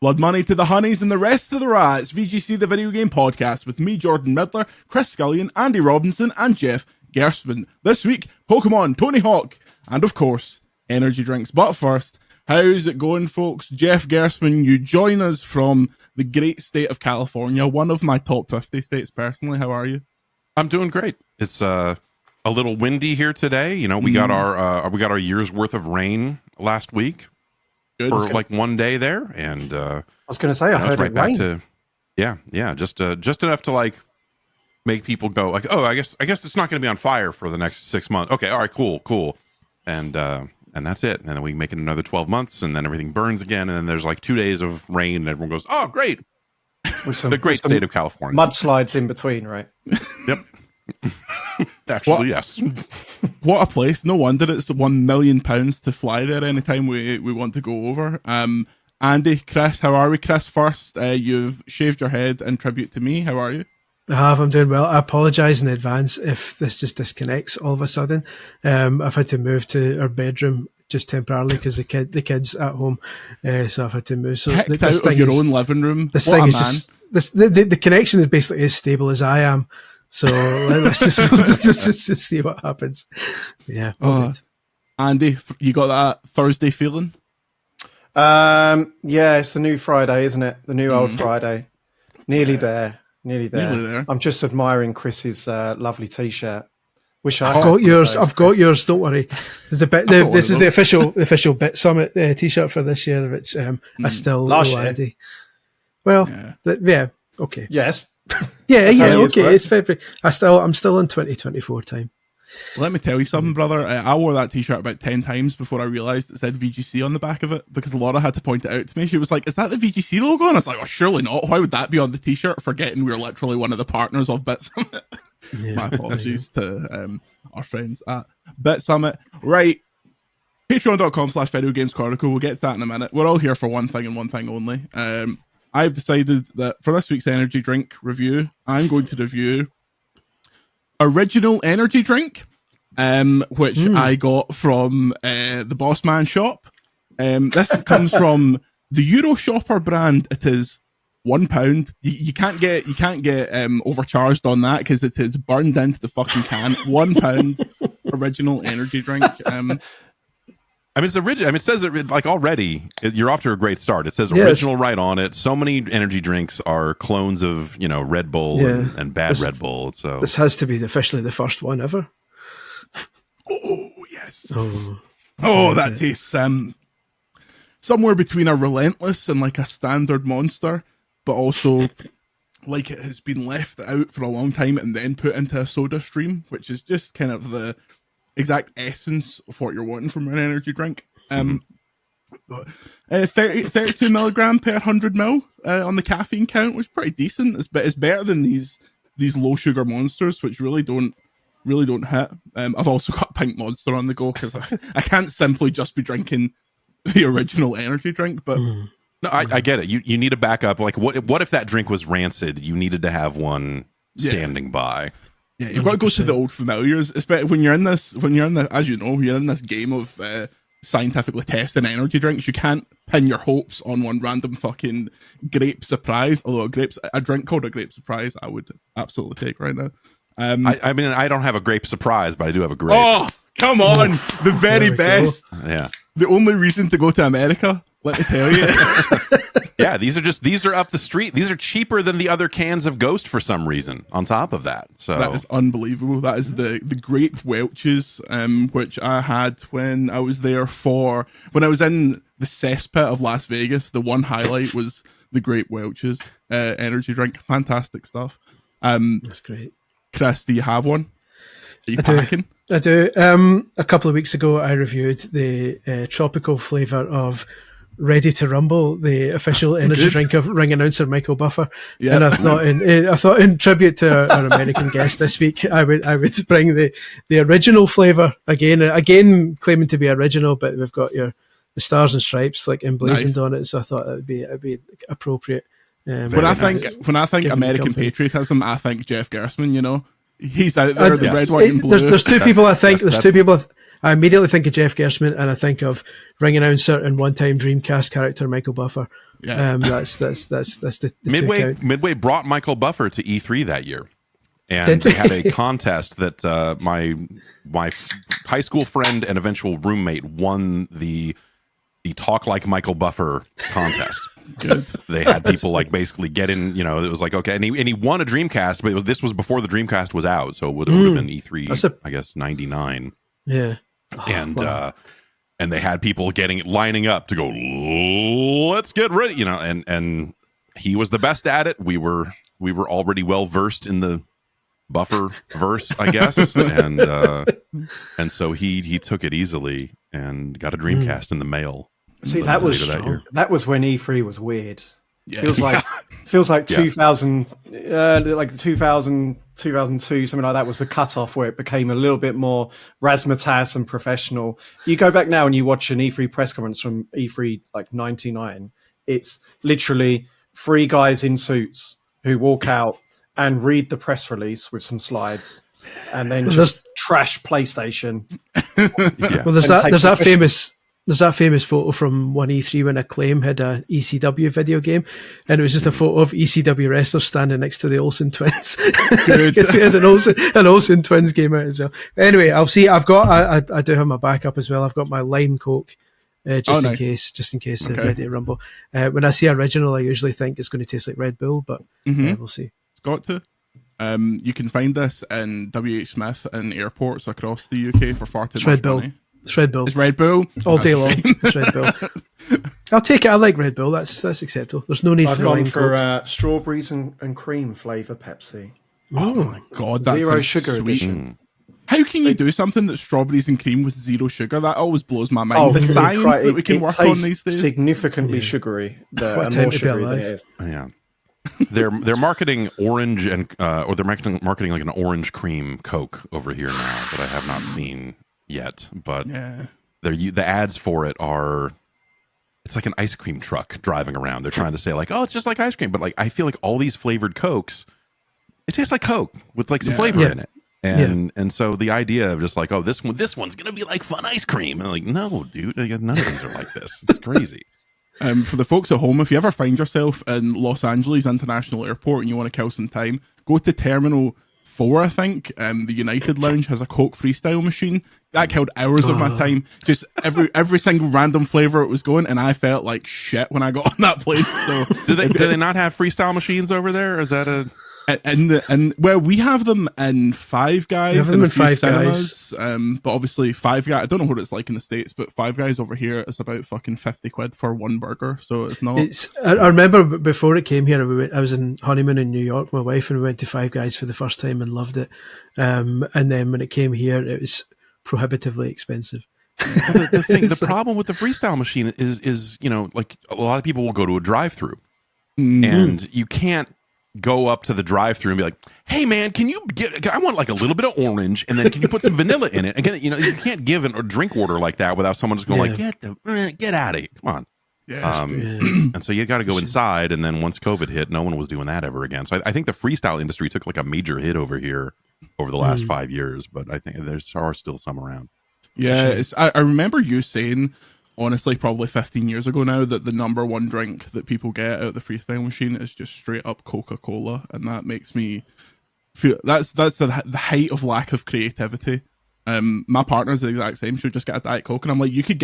Blood money to the honeys and the rest of the rats. VGC, the video game podcast, with me, Jordan Midler, Chris Scullion, Andy Robinson, and Jeff Gerstmann. This week, Pokemon, Tony Hawk, and of course, energy drinks. But first, how's it going, folks? Jeff Gerstmann, you join us from the great state of California, one of my top 50 states personally. How are you? I'm doing great. It's a little windy here today. You know, we got our year's worth of rain last week. Good. For like one day there, and I was going to say I heard right it back rain. to just enough to like make people go like, oh, I guess it's not going to be on fire for the next 6 months. Okay, all right, cool, and that's it. And then we make it another 12 months, and then everything burns again, and then there's like 2 days of rain, and everyone goes, oh, great. With some, the great state of California. Mudslides in between, right? Yep. Actually, yes. What a place. No wonder it's £1 million to fly there anytime we want to go over. Andy, Chris, how are we? Chris first. You've shaved your head in tribute to me. How are you? I'm doing well. I apologise in advance if this just disconnects all of a sudden. I've had to move to our bedroom just temporarily because the kids at home, so I've had to move. So Kicked out of your own living room. This thing is just the connection is basically as stable as I am. So let's just see what happens. Yeah. Andy, you got that Thursday feeling? Yeah, it's the new Friday, isn't it? The new old Friday. Nearly there. I'm just admiring Chris's lovely T-shirt. I've got yours. I've got yours. Don't worry. There's a bit. This is the official Bit Summit T-shirt for this year, which I still owe Andy. Well, yeah. Okay. Yes. Yeah. Okay. It's February. I'm still in 2024 time. Let me tell you something, brother. I wore that T-shirt about 10 times before I realised it said VGC on the back of it, because Laura had to point it out to me. She was like, is that the VGC logo? And I was like, oh, surely not. Why would that be on the T-shirt? Forgetting we're literally one of the partners of Bit Summit. Yeah, my apologies to our friends at Bit Summit. Right. Patreon.com/Video Games Chronicle. We'll get to that in a minute. We're all here for one thing and one thing only. I've decided that for this week's energy drink review, I'm going to review original energy drink, which I got from the Boss Man shop. This comes from the Euro Shopper brand. It is £1. You can't get overcharged on that because it is burned into the fucking can. £1 original energy drink. I mean, it's original. I mean, it says it like already. You're off to a great start. It says original right on it. So many energy drinks are clones of Red Bull and bad Red Bull. So this has to be officially the first one ever. Oh yes. Oh, that tastes somewhere between a relentless and like a standard Monster, but also like it has been left out for a long time and then put into a soda stream, which is just kind of the exact essence of what you're wanting from an energy drink. 32 milligram per 100 ml on the caffeine count was pretty decent. It's better than these low sugar Monsters, which really don't hit. I've also got Pink Monster on the go because I can't simply just be drinking the original energy drink. But no, I get it. You need a backup. Like what if that drink was rancid? You needed to have one standing by. Yeah, you've got to go to the old familiars, especially when you're in this, as you know, you're in this game of scientifically testing energy drinks. You can't pin your hopes on one random fucking grape surprise. Although a drink called a grape surprise, I would absolutely take right now. I mean, I don't have a grape surprise, but I do have a grape. Oh, come on. The very best. Yeah. The only reason to go to America, let me tell you. Yeah, these are up the street. These are cheaper than the other cans of Ghost for some reason. On top of that, so that is unbelievable. That is the Grape Welch's, which I had when I was there when I was in the cesspit of Las Vegas. The one highlight was the Grape Welch's energy drink. Fantastic stuff. That's great. Chris, do you have one? Are you packing? I do. A couple of weeks ago, I reviewed the tropical flavour of Ready to Rumble, the official energy drink of ring announcer Michael Buffer. Yeah. And I thought in tribute to our American guest this week, I would bring the original flavour again claiming to be original, but we've got the stars and stripes like emblazoned on it. So I thought that would be appropriate. When I think American patriotism, I think Jeff Gerstmann. He's out there, the red, white, and blue. There's two people I think. I immediately think of Jeff Gerstmann, and I think of ring announcer and one-time Dreamcast character Michael Buffer. Yeah. That's the Midway brought Michael Buffer to E3 that year, and they had a contest that my high school friend and eventual roommate won the Talk Like Michael Buffer contest. Good. They had people like basically get in, it was like, okay, and he won a Dreamcast, but this was before the Dreamcast was out, so it would have been E3, I guess 99. Yeah. And and they had people lining up to go, let's get ready, and he was the best at it. We were already well versed in the Buffer verse, I guess, and so he took it easily and got a Dreamcast in the mail. See, that was when E3 was weird. Yeah. Feels like 2000, like 2000, 2002, something like that was the cutoff where it became a little bit more razzmatazz and professional. You go back now and you watch an E3 press conference from E3 like 99. It's literally 3 guys in suits who walk out and read the press release with some slides, and then just trash PlayStation. Well, there's that famous photo from one E3 when Acclaim had a ECW video game, and it was just a photo of ECW wrestlers standing next to the Olsen twins. An Olsen twins game out as well. Anyway, I'll see. I do have my backup as well. I've got my lime Coke. Just in case they're ready to rumble. When I see original, I usually think it's going to taste like Red Bull, but we'll see. It's got to. You can find this in WH Smith and airports across the UK for far too much money. It's Red Bull. It's Red Bull all day long. It's Red Bull. I'll take it. I like Red Bull. That's acceptable. There's no need I've for gone for strawberries and cream flavour Pepsi. Oh my god, that's 0 sugar sweet. edition. How can you do something that's strawberries and cream with 0 sugar? That always blows my mind. The science that we can work on these days. Significantly sugary. More sugary than it is. Yeah. They're marketing orange or they're marketing like an orange cream Coke over here now that I have not seen yet. But the ads for it it's like an ice cream truck driving around. They're trying to say like, oh, it's just like ice cream, but like I feel like all these flavored Cokes, it tastes like Coke with like some flavor in it. And so the idea of just like, oh, this one's gonna be like fun ice cream, and like, no, dude, none of these are like this. It's crazy. For the folks at home, if you ever find yourself in Los Angeles International Airport and you want to kill some time, go to Terminal 4, I think. The United Lounge has a Coke freestyle machine. That killed hours of my time. Just every single random flavor it was going, and I felt like shit when I got on that plane. So do they not have freestyle machines over there? Or is that a... Well, we have them in Five Guys and a few cinemas, but obviously Five Guys, I don't know what it's like in the States, but Five Guys over here is about fucking 50 quid for one burger, so it's not... I remember before it came here, I was in honeymoon in New York, my wife, and we went to Five Guys for the first time and loved it, and then when it came here, it was prohibitively expensive. The problem with the freestyle machine is like a lot of people will go to a drive-through, and you can't go up to the drive-through and be like, hey man, I want like a little bit of orange, and then can you put some vanilla in it? Again, you can't give a drink order like that without someone just going like, get out of here, come on. And so you got to go inside, and then once COVID hit, no one was doing that ever again. So I think the freestyle industry took like a major hit over here over the last 5 years, but I think there are still some around. Yeah, I remember you saying, honestly, probably 15 years ago now, that the number one drink that people get out of the freestyle machine is just straight up Coca-Cola, and that makes me feel that's the height of lack of creativity. My partner's the exact same. She'll just get a Diet Coke, and I'm like, you could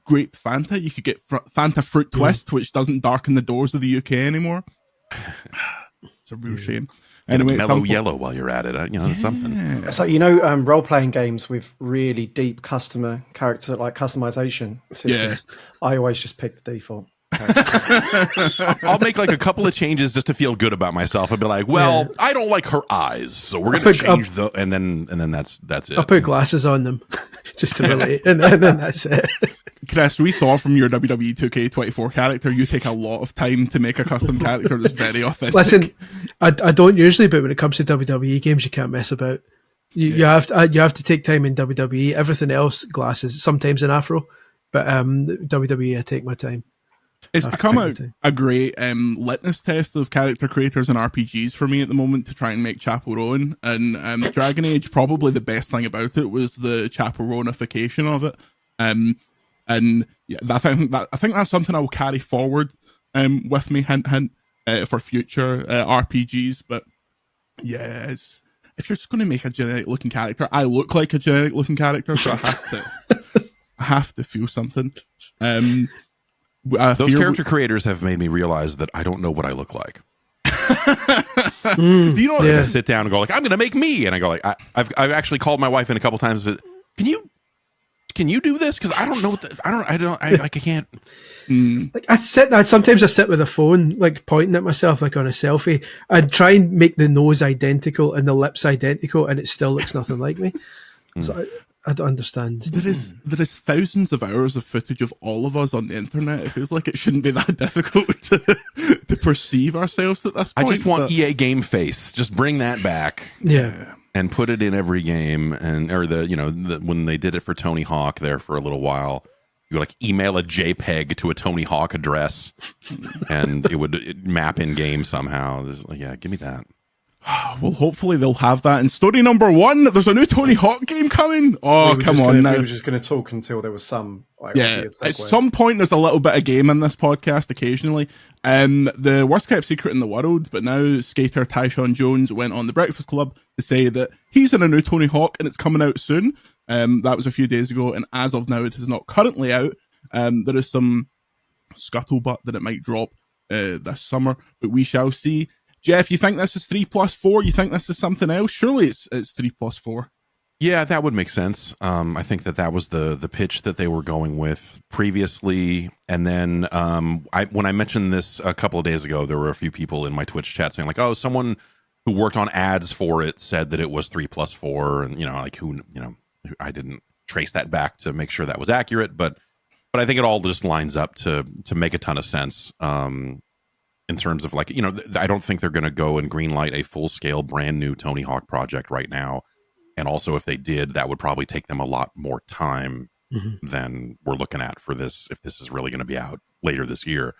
grape Fanta, you could get Fanta Fruit Twist, which doesn't darken the doors of the UK anymore. It's a real shame. Anyway, mellow yellow while you're at it, something. It's like, role-playing games with really deep customer character, like customization systems. I always just pick the default. I'll make like a couple of changes just to feel good about myself. I'll be like, well, I don't like her eyes, so we're going to change and then that's it. I'll put glasses on them just to relate, and then that's it. Chris, we saw from your WWE 2K24 character, you take a lot of time to make a custom character that's very authentic. Listen, I don't usually, but when it comes to WWE games, you can't mess about. You have to take time in WWE. Everything else, glasses, sometimes an afro, but WWE, I take my time. It's become a great litmus test of character creators and RPGs for me at the moment to try and make Chaperone. And Dragon Age, probably the best thing about it was the Chaperonification of it. And yeah, I think that's something I will carry forward with me, hint, hint, for future RPGs. But yeah, if you're just going to make a generic looking character, I look like a generic looking character, so I have to feel something. Those character creators have made me realize that I don't know what I look like. Do you know? I sit down and go like, I'm going to make me, and I go like, I've actually called my wife in a couple times. And said, can you do this? Because I don't know. I can't. Like sometimes I sit with a phone, like pointing at myself, like on a selfie, and try and make the nose identical and the lips identical, and it still looks nothing like me. So I don't understand. There is thousands of hours of footage of all of us on the internet. It feels like it shouldn't be that difficult to perceive ourselves at this point. I just want EA Game Face. Just bring that back. Yeah. And put it in every game, when they did it for Tony Hawk there for a little while, you like email a JPEG to a Tony Hawk address, and it would map in game somehow. Like, yeah, give me that. Well, hopefully they'll have that in story number 1. There's a new Tony Hawk game coming. Oh, come on now. We were just going to talk until there was some. At some point there's a little bit of game in this podcast occasionally. The worst kept secret in the world, but now skater Tyshawn Jones went on the Breakfast Club to say that he's in a new Tony Hawk and it's coming out soon. That was a few days ago, and as of now it is not currently out. There is some scuttlebutt that it might drop this summer, but we shall see. Jeff, you think this is 3+4? You think this is something else? Surely it's 3+4. Yeah, that would make sense. I think that was the pitch that they were going with previously. And then when I mentioned this a couple of days ago, there were a few people in my Twitch chat saying like, oh, someone who worked on ads for it said that it was 3+4. And, I didn't trace that back to make sure that was accurate. But I think it all just lines up to make a ton of sense. In terms of like, I don't think they're going to go and greenlight a full-scale brand new Tony Hawk project right now. And also if they did, that would probably take them a lot more time than we're looking at for this, if this is really going to be out later this year.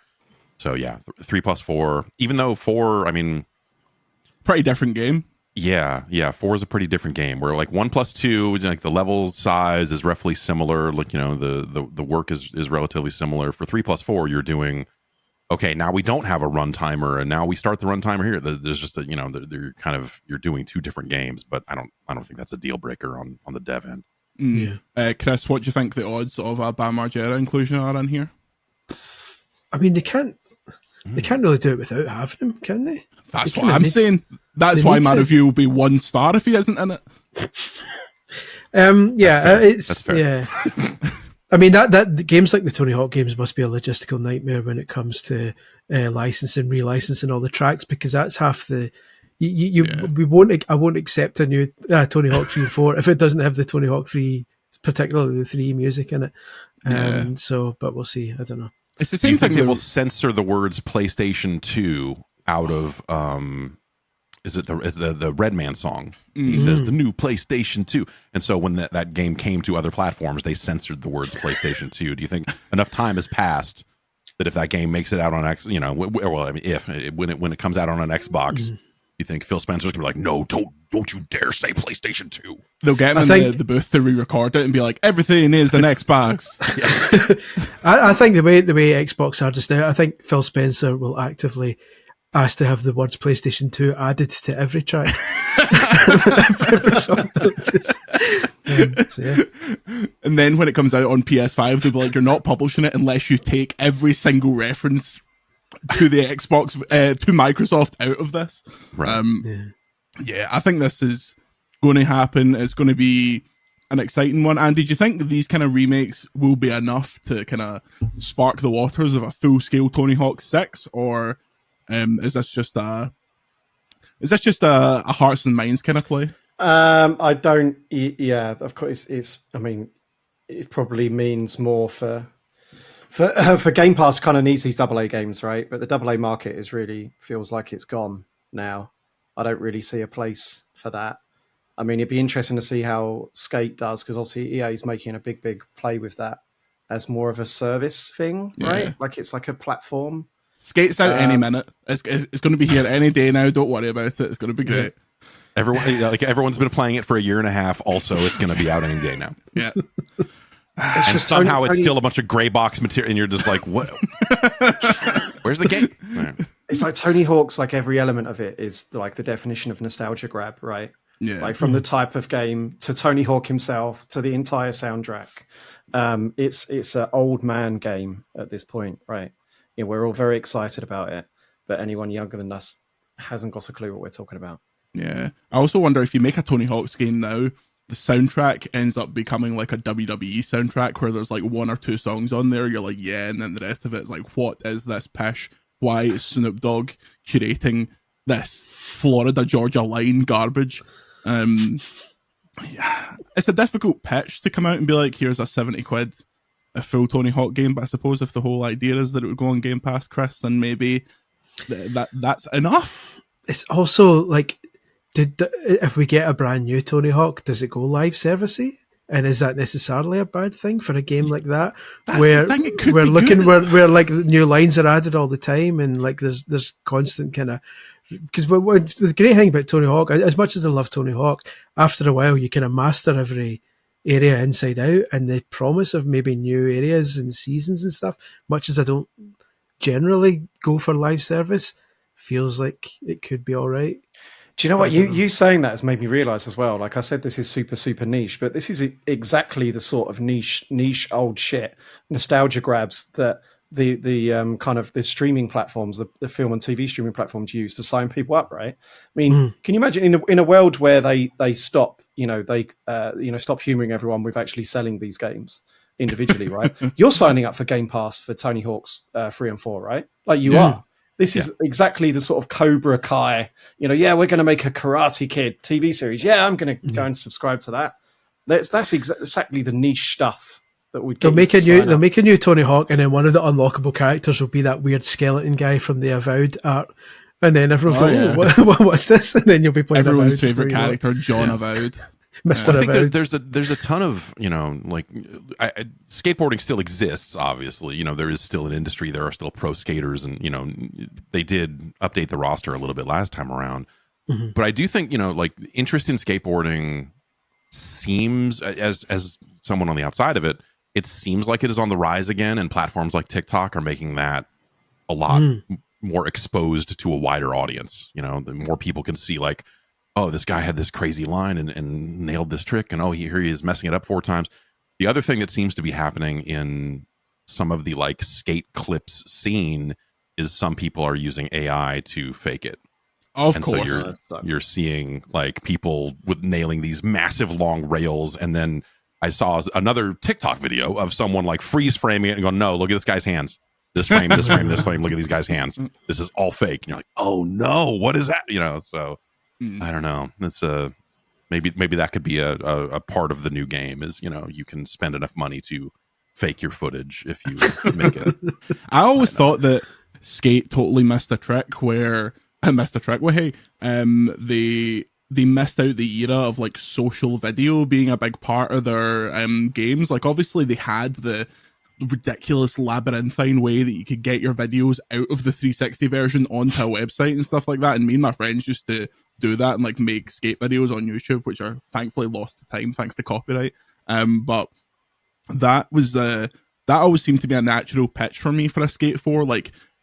So yeah, 3+4, even though 4, pretty different game. Yeah. 4 is a pretty different game where like 1+2, like the level size is roughly similar. Like, the work is relatively similar. For 3+4, you're doing, okay, now we don't have a run timer, and now we start the run timer here. There's just you're doing 2 different games, but I don't think that's a deal breaker on the dev end. Yeah. Chris, what do you think the odds of a Bam Margera inclusion are in here? They can't really do it without having him, can they? That's what I'm saying. That's why my review will be 1 star if he isn't in it. It's yeah. That games like the Tony Hawk games must be a logistical nightmare when it comes to licensing, relicensing all the tracks, because that's half the. I won't accept a new Tony Hawk 3 and 4 if it doesn't have the Tony Hawk 3, particularly the 3 music in it. So, but we'll see. I don't know. It's the same thing. Do you think they will censor the words PlayStation 2 out of? Is it the Redman song? He says the new PlayStation 2, and so when that game came to other platforms, they censored the words PlayStation 2. Do you think enough time has passed that if that game makes it out on X, when it comes out on an Xbox, you think Phil Spencer's gonna be like, no, don't you dare say PlayStation 2? They'll get him in the booth to re-record it and be like, everything is an Xbox. I think the way Xbox are just now, I think Phil Spencer will actively asked to have the words PlayStation 2 added to every track. Every song. And then when it comes out on PS5, they'll be like, you're not publishing it unless you take every single reference to the Xbox, to Microsoft out of this. Right. Yeah, I think this is going to happen. It's going to be an exciting one. And did you think these kind of remakes will be enough to kind of spark the waters of a full-scale Tony Hawk 6, or is this just a hearts and minds kind of play? I don't. Yeah, of course. It probably means more for Game Pass. Kind of needs these AA games, right? But the AA market feels like it's gone now. I don't really see a place for that. It'd be interesting to see how Skate does, because obviously EA is making a big play with that. as more of a service thing, right? Like it's like a platform. Skate's out any minute. It's going to be here any day now. Don't worry about it. It's going to be great. Everyone's been playing it for a year and a half. Also, it's going to be out any day now. Yeah. It's and just somehow it's still a bunch of gray box material, and you're just like, what? Where's the game? It's like Tony Hawk's, like every element of it is like the definition of nostalgia grab, right? Yeah. Like from the type of game to Tony Hawk himself to the entire soundtrack. It's an old man game at this point, right? Yeah, we're all very excited about it, but anyone younger than us hasn't got a clue what we're talking about. Yeah. I also wonder if you make a Tony Hawk's game now, the soundtrack ends up becoming like a WWE soundtrack where there's like 1 or 2 songs on there. You're like, yeah, and then the rest of it is like, what is this pish? Why is Snoop Dogg curating this Florida Georgia line garbage? Yeah, it's a difficult pitch to come out and be like, here's a 70 quid a full Tony Hawk game, but I suppose if the whole idea is that it would go on Game Pass, Chris, then maybe that's enough. It's also like, if we get a brand new Tony Hawk, does it go live servicey? And is that necessarily a bad thing for a game like that? That's where the thing, it could we're be looking good. where like new lines are added all the time, and like there's constant kind of, because the great thing about Tony Hawk, as much as I love Tony Hawk, after a while you kind of master every area inside out, and the promise of maybe new areas and seasons and stuff, much as I don't generally go for live service, feels like it could be all right. Do you know what? You saying that has made me realize as well. Like I said, this is super niche, but this is exactly the sort of niche old shit, nostalgia grabs that the kind of the streaming platforms, the film and TV streaming platforms use to sign people up, right? I mean, can you imagine in a world where they stop, stop humoring everyone with actually selling these games individually, right? You're signing up for Game Pass for Tony Hawk's 3 and 4, right? Like you are. This is exactly the sort of Cobra Kai, we're going to make a Karate Kid TV series. Yeah, I'm going to go and subscribe to that. That's exactly the niche stuff that would. They'll make a new Tony Hawk, and then one of the unlockable characters will be that weird skeleton guy from the Avowed art, and then everyone what's this? And then you'll be playing everyone's Avowed favorite character, John Avowed. Mr. I think Avowed. there's a ton of skateboarding still exists. Obviously, there is still an industry. There are still pro skaters, and they did update the roster a little bit last time around. Mm-hmm. But I do think interest in skateboarding seems, as someone on the outside of it, it seems like it is on the rise again, and platforms like TikTok are making that a lot more exposed to a wider audience. The more people can see, like, oh, this guy had this crazy line and nailed this trick, and here he is messing it up 4 times. The other thing that seems to be happening in some of the skate clips scene is some people are using AI to fake it. Of course. So you're seeing people with nailing these massive long rails, and then I saw another TikTok video of someone freeze framing it and going, no, look at this guy's hands. This frame, this frame, this frame, look at these guys' hands. This is all fake. And you're like, oh no, what is that? So I don't know. That's maybe that could be a part of the new game is, you can spend enough money to fake your footage if you make it. I always thought that Skate totally missed a trick where they missed out the era of social video being a big part of their games. Obviously they had the ridiculous labyrinthine way that you could get your videos out of the 360 version onto a website and stuff like that, and me and my friends used to do that and make skate videos on YouTube, which are thankfully lost to time thanks to copyright. But that was that always seemed to be a natural pitch for me for a Skate 4.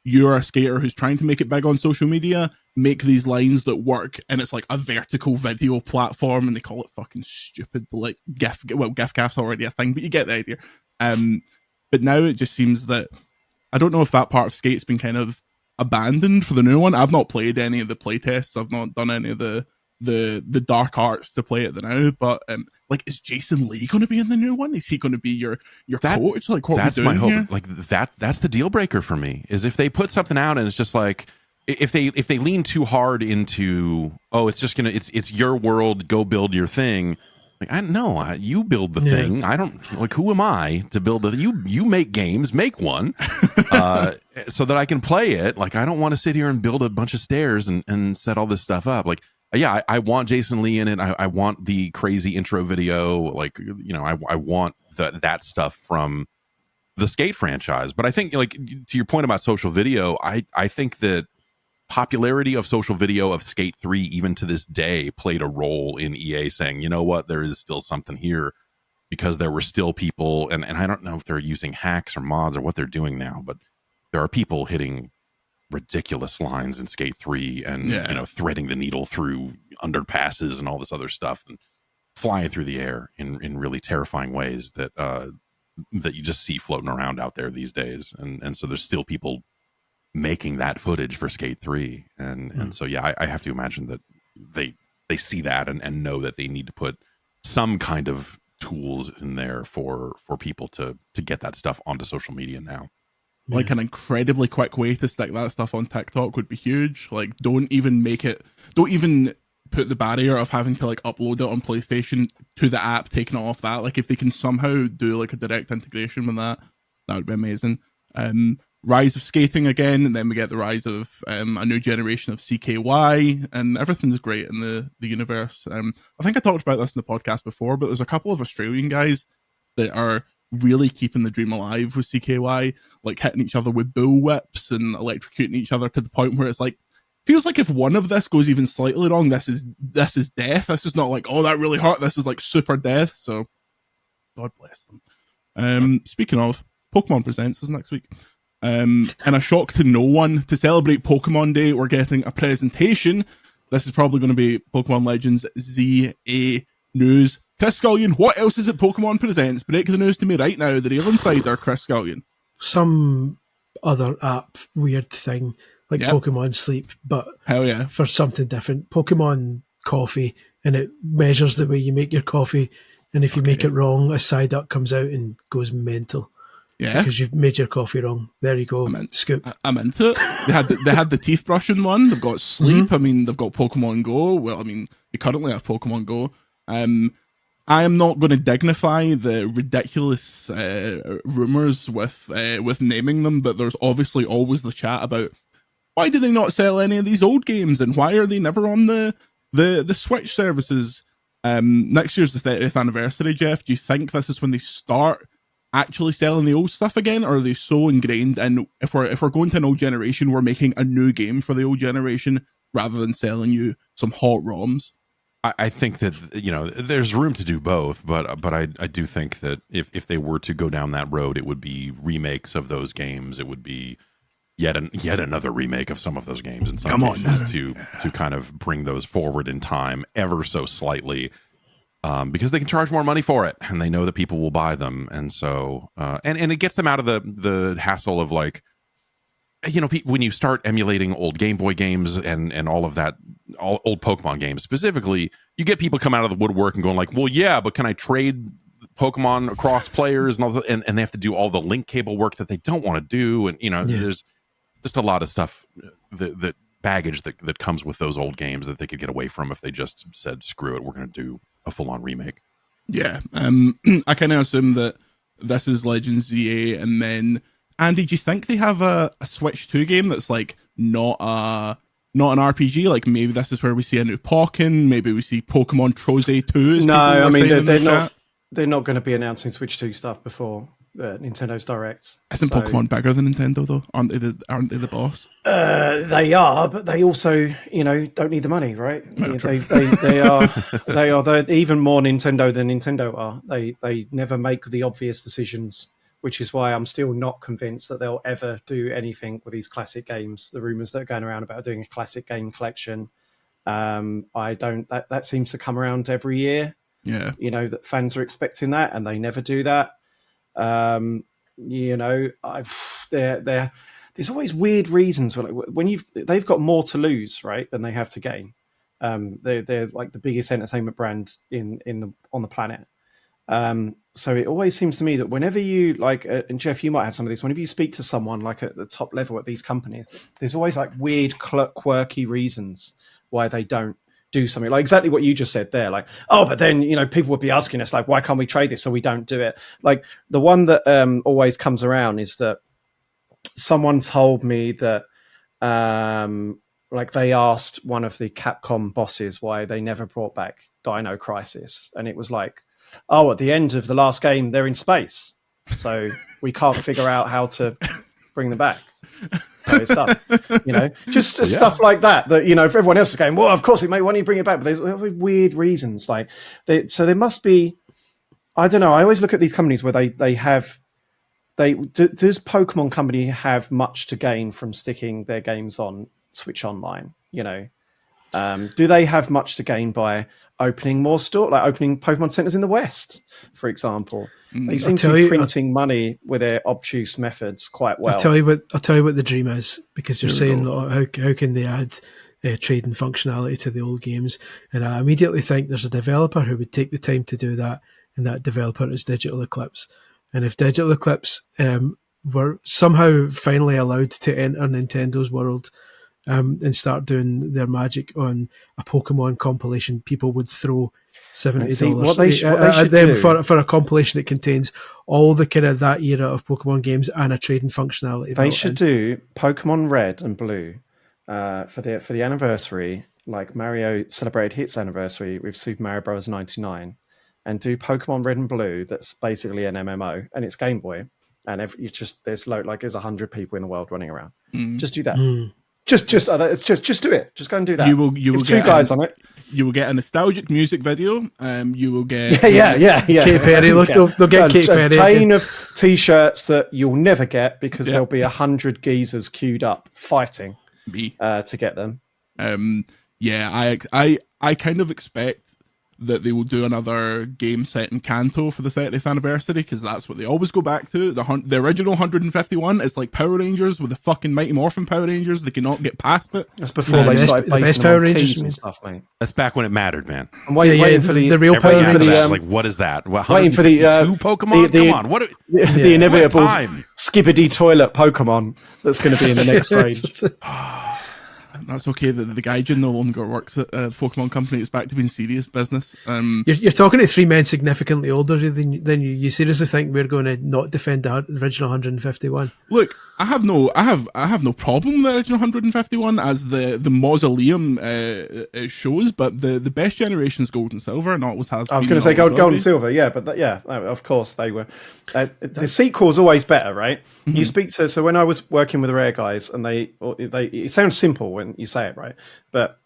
You're a skater who's trying to make it big on social media, make these lines that work, and it's a vertical video platform, and they call it fucking stupid, GIF-GAF's already a thing, but you get the idea. But now it just seems that I don't know if that part of Skate's been kind of abandoned for the new one. I've not played any of the playtests. I've not done any of the dark arts to play it now. But is Jason Lee going to be in the new one? Is he going to be your coach? What that's are we my doing hope. Here? That's the deal breaker for me. Is if they put something out and it's just if they lean too hard into it's your world, go build your thing. I know you build the thing. I don't who am I to build you make games, make one so that I can play it. I don't want to sit here and build a bunch of stairs and set all this stuff up. I want Jason Lee in it. I want the crazy intro video. I want that stuff from the Skate franchise. But I think, like, to your point about social video, I think that popularity of social video of Skate 3 even to this day played a role in EA saying, you know what, there is still something here, because there were still people, and I don't know if they're using hacks or mods or what they're doing now, but there are people hitting ridiculous lines in Skate 3 and threading the needle through underpasses and all this other stuff and flying through the air in really terrifying ways that that you just see floating around out there these days. And so there's still people making that footage for Skate 3. And so, yeah, I have to imagine that they see that and know that they need to put some kind of tools in there for people to get that stuff onto social media now. Like an incredibly quick way to stick that stuff on TikTok would be huge. Like, don't even put the barrier of having to like upload it on PlayStation to the app, taking it off that. Like, if they can somehow do like a direct integration with that would be amazing. Rise of skating again, and then we get the rise of a new generation of CKY, and everything's great in the universe. I think I talked about this in the podcast before, but there's a couple of Australian guys that are really keeping the dream alive with CKY, like hitting each other with bull whips and electrocuting each other to the point where it's like, feels like if one of this goes even slightly wrong, this is death. This is not like, oh, that really hurt. This is like super death. So God bless them. Speaking of, Pokemon Presents is next week. And a shock to no one, to celebrate Pokemon Day, we're getting a presentation. This is probably going to be Pokemon Legends ZA news. Chris Scullion, what else is it Pokemon Presents? Break the news to me right now, the real insider, Chris Scullion. Some other app weird thing, like Pokemon Sleep, but hell yeah, for something different. Pokemon Coffee, and it measures the way you make your coffee, and if you make it wrong, a Psyduck comes out and goes mental. Yeah, because you've made your coffee wrong. There you go. Scoop. I'm into it. They had the teeth brushing one. They've got Sleep. Mm-hmm. I mean, they've got Pokemon Go. Well, I mean, they currently have Pokemon Go. I am not going to dignify the ridiculous rumors with naming them, but there's obviously always the chat about why do they not sell any of these old games and why are they never on the Switch services? Next year's the 30th anniversary, Jeff. Do you think this is when they start actually selling the old stuff again, or are they so ingrained in if we're going to an old generation, we're making a new game for the old generation rather than selling you some hot ROMs? I think that, you know, there's room to do both, but I do think that if they were to go down that road, it would be remakes of those games. It would be yet another remake of some of those games in some cases to kind of bring those forward in time ever so slightly, because they can charge more money for it and they know that people will buy them, and so and it gets them out of the hassle of, like, you know, when you start emulating old Game Boy games and all of that, old Pokemon games specifically, you get people come out of the woodwork and going like, well, yeah, but can I trade Pokemon across players and all that? And they have to do all the link cable work that they don't want to do. And, you know, there's just a lot of stuff, that baggage that comes with those old games that they could get away from if they just said, screw it, we're going to do a full-on remake. Yeah. I kind of assume that this is Legends ZA, and then Andy, do you think they have a Switch 2 game that's like not an RPG? Like maybe this is where we see a new Pokken, maybe we see Pokemon Troze 2. No, I mean they're not going to be announcing Switch 2 stuff before Nintendo's Direct. Isn't Pokemon bigger than Nintendo though? Aren't they the boss? They are, but they also, you know, don't need the money, right? No, they are they're even more Nintendo than Nintendo are. They never make the obvious decisions, which is why I'm still not convinced that they'll ever do anything with these classic games. The rumors that are going around about doing a classic game collection, that seems to come around every year. Yeah, you know, that fans are expecting that, and they never do that. You know, there's always weird reasons when they've got more to lose, right, than they have to gain. They're like the biggest entertainment brand on the planet. So it always seems to me that whenever you and Jeff, you might have some of this, whenever you speak to someone like at the top level at these companies, there's always like weird, quirky reasons why they don't do something, like exactly what you just said there. Like, oh, but then, you know, people would be asking us, like, why can't we trade this? So we don't do it. Like the one that always comes around is that someone told me that like they asked one of the Capcom bosses why they never brought back Dino Crisis. And it was like, oh, at the end of the last game, they're in space. so we can't figure out how to bring them back. So it's done. Just stuff like that. If everyone else is going, well, of course it may. Why don't you bring it back? But there's weird reasons. So there must be. I don't know. I always look at these companies where they have. Does Pokemon Company have much to gain from sticking their games on Switch Online? Do they have much to gain by opening more store, like opening Pokemon centers in the West, for example? They seem to be printing money with their obtuse methods quite well. I'll tell you what the dream is, because you're saying how can they add trading functionality to the old games, and I immediately think there's a developer who would take the time to do that, and that developer is Digital Eclipse. And if Digital Eclipse were somehow finally allowed to enter Nintendo's world and start doing their magic on a Pokemon compilation, people would throw $70 at them for a compilation that contains all the kind of that era of Pokemon games and a trading functionality. They should do Pokemon Red and Blue for the anniversary, like Mario celebrated hits anniversary with Super Mario Bros. 99. And do Pokemon Red and Blue. That's basically an MMO, and it's Game Boy. And there's 100 people in the world running around. Just do that. Just do it. Just go and do that. You will get two guys on it. You will get a nostalgic music video. You will get yeah. Kate Perry. They'll get Kate Perry. A chain of T-shirts that you'll never get because there'll be 100 geezers queued up fighting to get them. I kind of expect that they will do another game set in Kanto for the 30th anniversary, because that's what they always go back to. The original 151 is like Power Rangers with the fucking Mighty Morphin Power Rangers. They cannot get past it. That's before they started basing Power Rangers and stuff, mate. That's back when it mattered, man. I'm waiting for the real Power Rangers. Like, what is that? Waiting for the Pokemon. Come on, what? The inevitable Skibbity toilet Pokemon that's going to be in the next range. That's okay. The Gaijin no longer works at Pokemon Company. It's back to being serious business. You're talking to three men significantly older than you. You seriously think we're going to not defend the original 151? Look, I have no problem with the original 151 as the mausoleum shows, but the best generation is Gold and Silver, and always has. I was going to say Gold and Silver, yeah, but of course they were. The sequel's always better, right? Mm-hmm. You speak to when I was working with the Rare guys, and they it sounds simple when you say it, right? But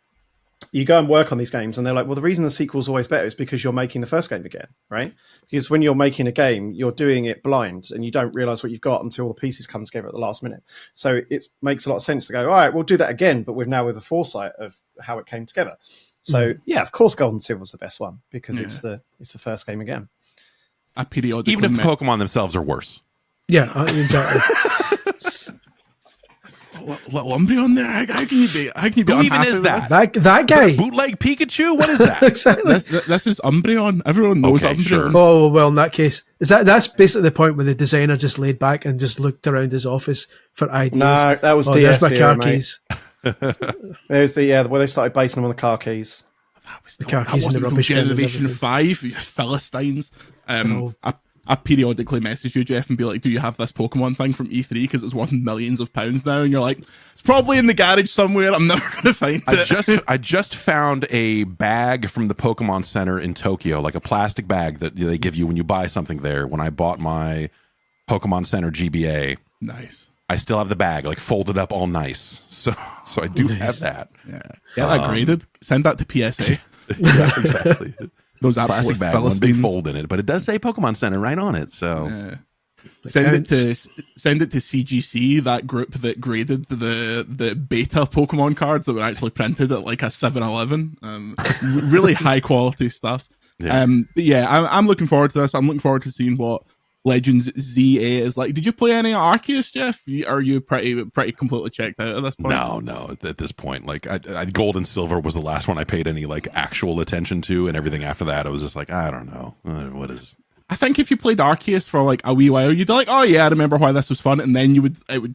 you go and work on these games and they're like, well, the reason the sequel's always better is because you're making the first game again, right? Because when you're making a game, you're doing it blind and you don't realize what you've got until all the pieces come together at the last minute. So it makes a lot of sense to go, all right, we'll do that again, but with the foresight of how it came together. So yeah, of course Gold and Silver's the best one because it's the first game again. Even if the Pokemon themselves are worse. Yeah, exactly. Little Umbreon there. How can you be? Who even is that? That guy? Bootleg Pikachu? What is that? Exactly. This is Umbreon. Everyone knows Umbreon. Sure. Oh well, in that case, that's basically the point where the designer just laid back and just looked around his office for ideas. No, that was there's my car keys. There's where they started basing them on the car keys. That was the car keys in the rubbish Generation 5, you Philistines. I periodically message you, Jeff, and be like, do you have this Pokemon thing from E3? Because it's worth millions of pounds now. And you're like, it's probably in the garage somewhere. I'm never going to find it. I just found a bag from the Pokemon Center in Tokyo, like a plastic bag that they give you when you buy something there. When I bought my Pokemon Center GBA. Nice. I still have the bag, like folded up all nice. So I do have that. Yeah. Get that graded. Send that to PSA. Yeah, exactly. Those plastic bag, one big fold in it, but it does say Pokemon Center right on it. So send it to CGC, that group that graded the beta Pokemon cards that were actually printed at like a 7-Eleven. Really high quality stuff. Yeah. But yeah, I'm looking forward to this. I'm looking forward to seeing what Legends ZA is like. Did you play any Arceus, Jeff? Are you pretty completely checked out at this point? No. At this point, like I Gold and Silver was the last one I paid any like actual attention to, and everything after that, I was just like, I don't know, what is. I think if you played Arceus for like a wee while, you'd be like, oh yeah, I remember why this was fun, and then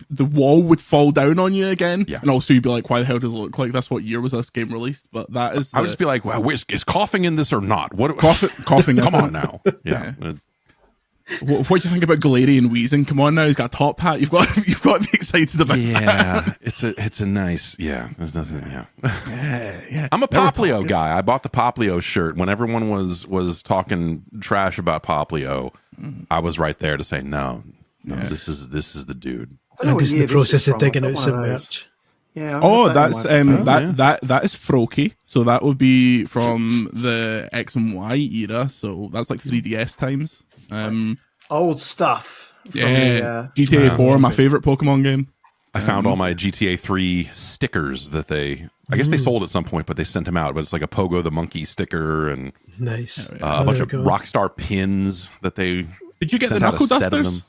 the wall would fall down on you again, and also you'd be like, why the hell does it look like this? What year was this game released? But that is, I would just be like, wow, is coughing in this or not? What coughing? Come on now, yeah. What do you think about Galarian wheezing? Come on now, he's got a top hat. You've got to be excited about that. It's a nice, there's nothing, yeah. I'm a Poplio guy. I bought the Poplio shirt when everyone was talking trash about Poplio. I was right there to say no, this is the dude. I'm just in the process of digging out some merch. Yeah. That's that is Froakie. So that would be from the X and Y era. So that's like 3DS times. Old stuff. GTA 4, my favorite Pokemon game. I found all my GTA 3 stickers that I guess they sold at some point, but they sent them out. But it's like a Pogo the Monkey sticker and nice a bunch of Rockstar pins that they. Did you get the Knuckle Dusters?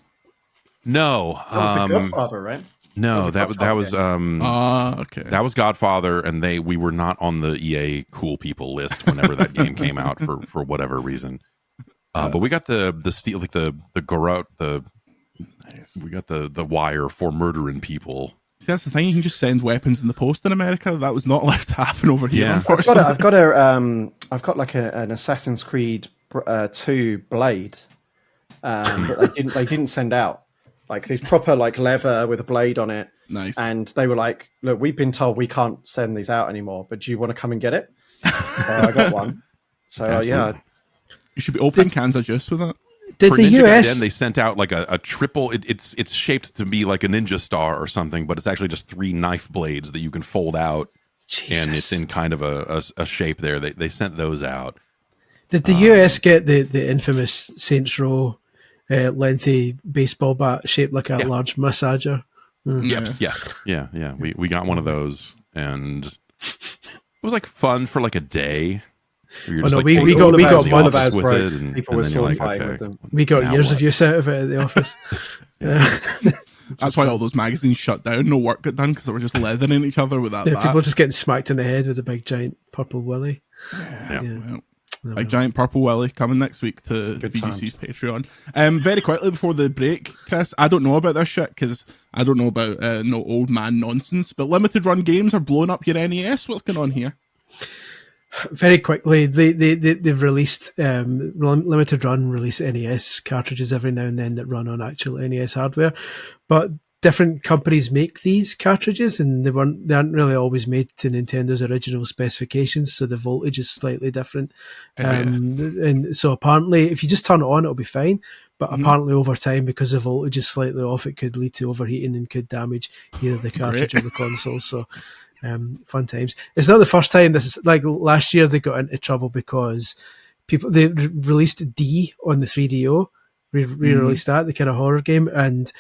No, that was the Godfather, right? No, that was okay. That was Godfather, and we were not on the EA cool people list whenever that game came out for whatever reason. But we got the steel, like the Garrote, we got the wire for murdering people. See, that's the thing. You can just send weapons in the post in America. That was not allowed to happen over here. Unfortunately, I've got like an Assassin's Creed 2 blade, but they didn't send out. Like these proper like leather with a blade on it. Nice. And they were like, "Look, we've been told we can't send these out anymore, but do you want to come and get it?" So I got one. So you should be opening cans of juice with that. Did the Ninja US? Gaiden, they sent out like a triple. It's shaped to be like a ninja star or something, but it's actually just 3 knife blades that you can fold out, and it's in kind of a shape there. They sent those out. Did the US get the infamous Saints Row lengthy baseball bat shaped like a large massager? Yes. Yeah. We got one of those, and it was like fun for like a day. We got one of ours, with bro. it, and People were then still you're fighting okay. with them. We got years of use out of it at the office. That's why all those magazines shut down. No work got done because they were just leathering each other with that. Yeah, bat. people just getting smacked in the head with a big giant purple willy. Well, giant purple willy coming next week to VGC's Patreon. Very quickly before the break, Chris, I don't know about this shit because I don't know about no old man nonsense, but limited run games are blowing up your NES. What's going on here? Very quickly, they've released limited run release NES cartridges every now and then that run on actual NES hardware, but different companies make these cartridges, and they aren't really always made to Nintendo's original specifications, so the voltage is slightly different. And so apparently, if you just turn it on, it'll be fine. But apparently, over time, because the voltage is slightly off, it could lead to overheating and could damage either the cartridge or the console. So. Fun times. It's not the first time. This is like last year they got into trouble because they released D on the 3DO, re-released that, the kind of horror game, and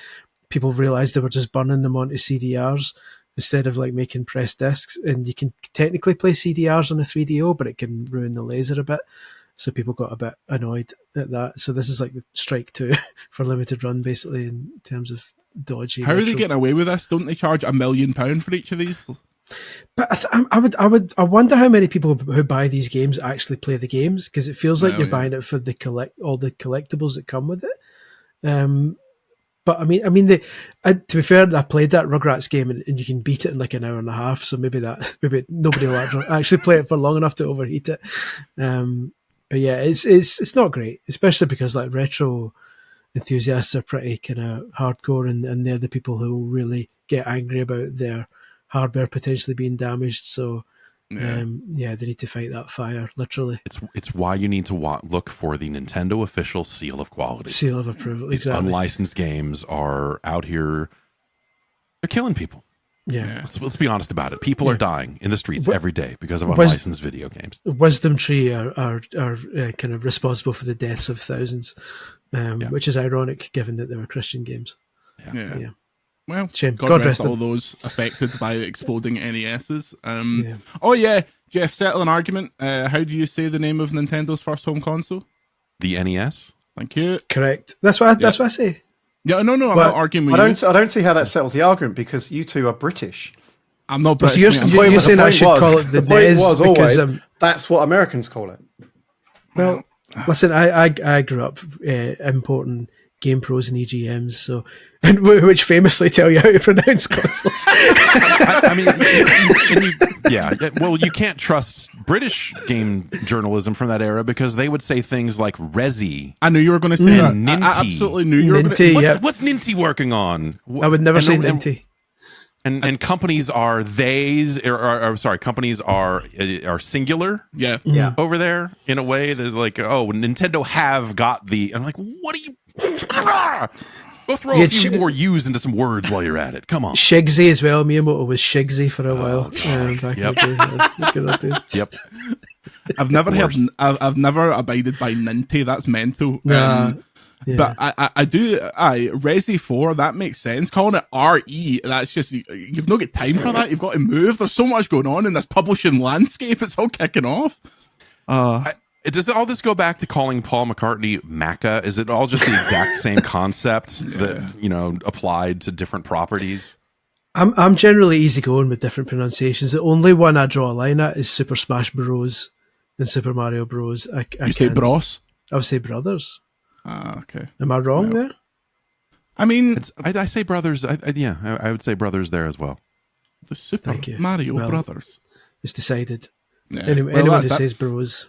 people realized they were just burning them onto CDRs instead of like making press discs. And you can technically play CDRs on a 3DO, but it can ruin the laser a bit. So people got a bit annoyed at that. So this is like the strike 2 for limited run, basically, in terms of dodgy. How are they getting away with this? Don't they charge £1 million for each of these? But I wonder how many people who buy these games actually play the games, because it feels like you're buying it for all the collectibles that come with it. But I mean, to be fair, I played that Rugrats game and you can beat it in like an hour and a half. So maybe nobody will actually play it for long enough to overheat it. But yeah, it's not great, especially because like retro enthusiasts are pretty kind of hardcore, and they're the people who will really get angry about their hardware potentially being damaged. So they need to fight that fire, literally. It's why you need to look for the Nintendo official seal of quality, seal of approval. Exactly. Unlicensed games are out here, they're killing people. Yeah, let's be honest about it. People are dying in the streets every day because of unlicensed video games. Wisdom Tree are kind of responsible for the deaths of thousands, which is ironic given that they were Christian games. Yeah. Well, shame. God rest all those affected by exploding NESs. Oh yeah, Jeff, settle an argument. How do you say the name of Nintendo's first home console? The NES. Thank you. Correct. That's what I say. Yeah, no, I'm not arguing with you. I don't see how that settles the argument, because you two are British. I'm not British. So you're saying I should call it the NES was always, because that's what Americans call it. Well, listen, I grew up importing GamePros and EGMs, so which famously tell you how to pronounce consoles. Well, you can't trust British game journalism from that era because they would say things like Resi. I knew you were going to say that. Ninty. I absolutely knew you were going to. What's Ninty working on? I would never say Ninty. And companies are companies are singular. Yeah. Over there in a way that like, oh, Nintendo have got the. I'm like, what are you? Go throw a few more U's into some words while you're at it. Come on. Shigsy as well. Miyamoto was Shigsy for a while. Back in the day. Yep. I've never abided by Ninty. That's mental. Nah. Yeah. But I do. Resi 4, that makes sense. Calling it RE, that's just, you've not got time for that. You've got to move. There's so much going on in this publishing landscape. It's all kicking off. Does all this go back to calling Paul McCartney Macca? Is it all just the exact same concept that, applied to different properties? I'm generally easygoing with different pronunciations. The only one I draw a line at is Super Smash Bros. And Super Mario Bros. You say Bros? I would say brothers. Okay. Am I wrong there? I mean, I say brothers. I would say brothers there as well. The Super Mario Brothers. It's decided. Yeah. Anyone who says bros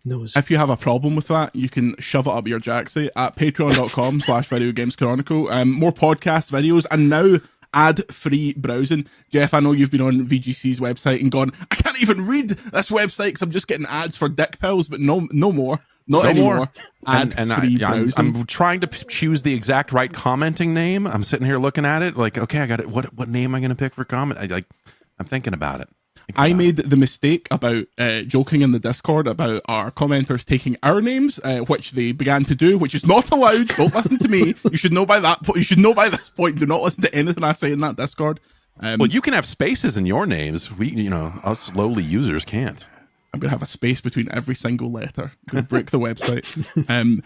knows. If you have a problem with that, you can shove it up your jacksie at patreon.com/Video Games Chronicle. More podcast videos and now ad-free browsing. Jeff, I know you've been on VGC's website and gone, I can't even read this website because I'm just getting ads for dick pills, but no more. Not anymore. Ad-free browsing. I'm trying to choose the exact right commenting name. I'm sitting here looking at it like, okay, I got it. What name am I going to pick for comment? I'm thinking about it. I made the mistake about joking in the Discord about our commenters taking our names, which they began to do, which is not allowed. Don't listen to me. You should know by that. You should know by this point. Do not listen to anything I say in that Discord. Well, you can have spaces in your names. We, us lowly users can't. I'm going to have a space between every single letter. I'm going to break the website.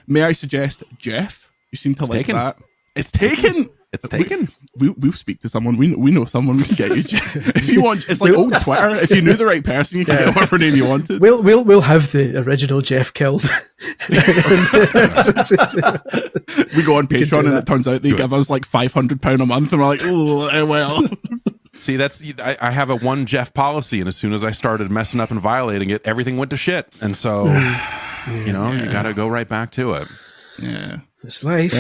May I suggest Jeff? You seem to like that. It's taken. It's taken. We'll speak to someone. We know someone. We can get you. If you want, it's like old Twitter. If you knew the right person, you can get whatever name you wanted. We'll have the original Jeff killed. We go on Patreon and it turns out they give us like £500 a month, and we're like, oh well. See, I have a one Jeff policy, and as soon as I started messing up and violating it, everything went to shit. And so, you got to go right back to it. Yeah, it's life.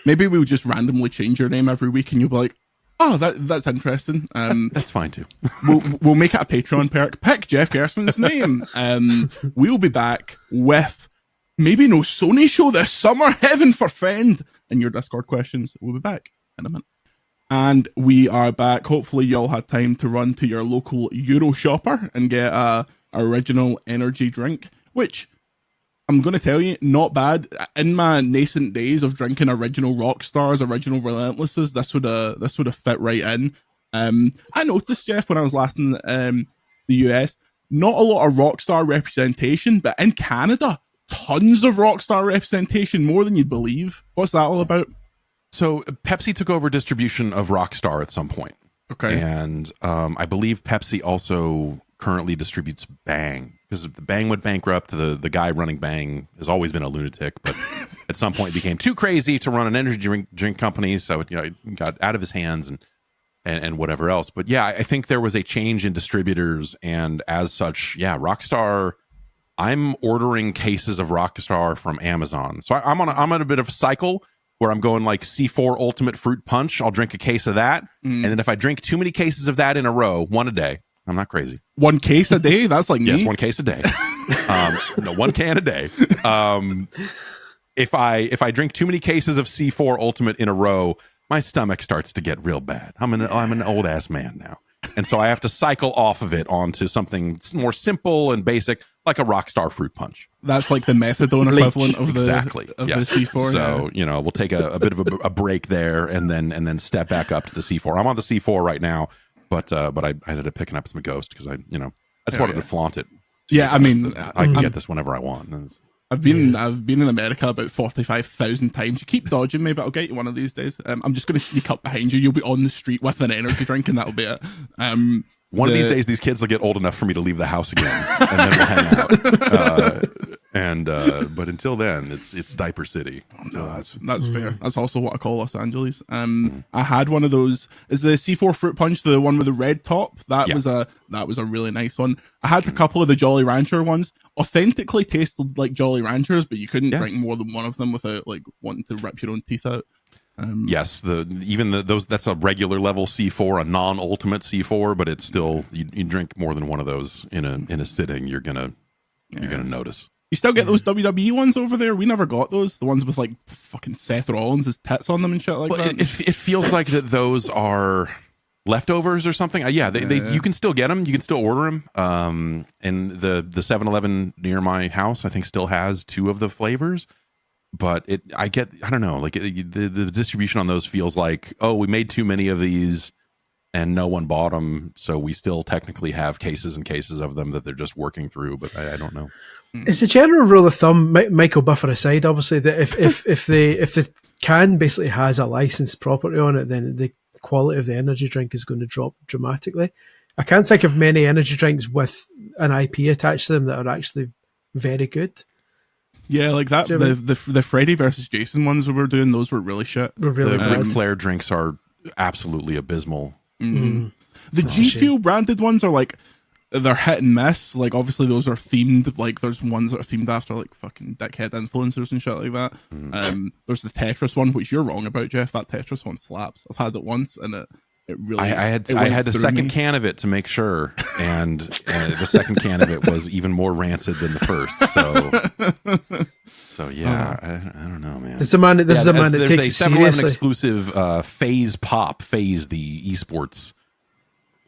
Maybe we'll just randomly change your name every week, and you'll be like, "Oh, that's interesting." That's fine too. we'll make it a Patreon perk. Pick Jeff Gerstmann's name. We'll be back with maybe no Sony show this summer. Heaven forfend! And your Discord questions. We'll be back in a minute. And we are back. Hopefully, y'all had time to run to your local Euro shopper and get a original energy drink, which, I'm going to tell you, not bad. In my nascent days of drinking original Rockstars, original Relentlesses, this would have fit right in. I noticed, Jeff, when I was last in the US, not a lot of Rockstar representation, but in Canada, tons of Rockstar representation, more than you'd believe. What's that all about? So Pepsi took over distribution of Rockstar at some point. Okay. And I believe Pepsi also currently distributes Bang, because if the Bang went bankrupt, the guy running Bang has always been a lunatic, but at some point became too crazy to run an energy drink company, so it got out of his hands and whatever else. But yeah, I think there was a change in distributors, and as such, Rockstar, I'm ordering cases of Rockstar from Amazon. So I'm on a bit of a cycle where I'm going like C4 Ultimate Fruit Punch. I'll drink a case of that, and then if I drink too many cases of that in a row, one a day. I'm not crazy. One case a day? That's like me. Yes, one case a day. No, one can a day. If I drink too many cases of C4 Ultimate in a row, my stomach starts to get real bad. I'm an old ass man now, and so I have to cycle off of it onto something more simple and basic, like a Rockstar Fruit Punch. That's like the methadone equivalent of the C4. So we'll take a bit of a break there, and then step back up to the C4. I'm on the C4 right now. But I ended up picking up some Ghost because I just wanted to flaunt it. Yeah, I mean, I can get this whenever I want. I've been in America about 45,000 times. You keep dodging me, but I'll get you one of these days. I'm just going to sneak up behind you. You'll be on the street with an energy drink, and that'll be it. One of these days, these kids will get old enough for me to leave the house again, and then we'll hang out. And but until then, it's Diaper City. No, that's fair. That's also what I call Los Angeles. I had one of those. Is the C4 Fruit Punch the one with the red top? That was a really nice one. I had a couple of the Jolly Rancher ones. Authentically tasted like Jolly Ranchers, but you couldn't drink more than one of them without like wanting to rip your own teeth out. Yes, those that's a regular level C4, a non-ultimate C4, but it's still you drink more than one of those in a sitting, you're gonna notice. You still get those WWE ones over there? We never got those. The ones with like fucking Seth Rollins' tits on them and shit like that. It feels like that those are leftovers or something. You can still get them. You can still order them. And the 7-Eleven near my house, I think, still has 2 of the flavors. But I don't know. Like the distribution on those feels like, oh, we made too many of these and no one bought them, so we still technically have cases and cases of them that they're just working through. But I don't know. It's the general rule of thumb, Michael Buffer aside, obviously, that if the can basically has a licensed property on it, then the quality of the energy drink is going to drop dramatically. I can't think of many energy drinks with an IP attached to them that are actually very good. Yeah, like that. The Freddy versus Jason ones we were doing, those were really shit. Were really the Ric Flair drinks are absolutely abysmal. Mm-hmm. The G Fuel branded ones are like, they're hit and miss. Like obviously those are themed. Like there's ones that are themed after like fucking dickhead influencers and shit like that. There's the Tetris one, which you're wrong about, Jeff. That Tetris one slaps. I've had it once and it really. I had the second can of it to make sure, and the second can of it was even more rancid than the first. So yeah, I don't know, man. This is a man that takes it a 7-Eleven seriously. exclusive FaZe the esports.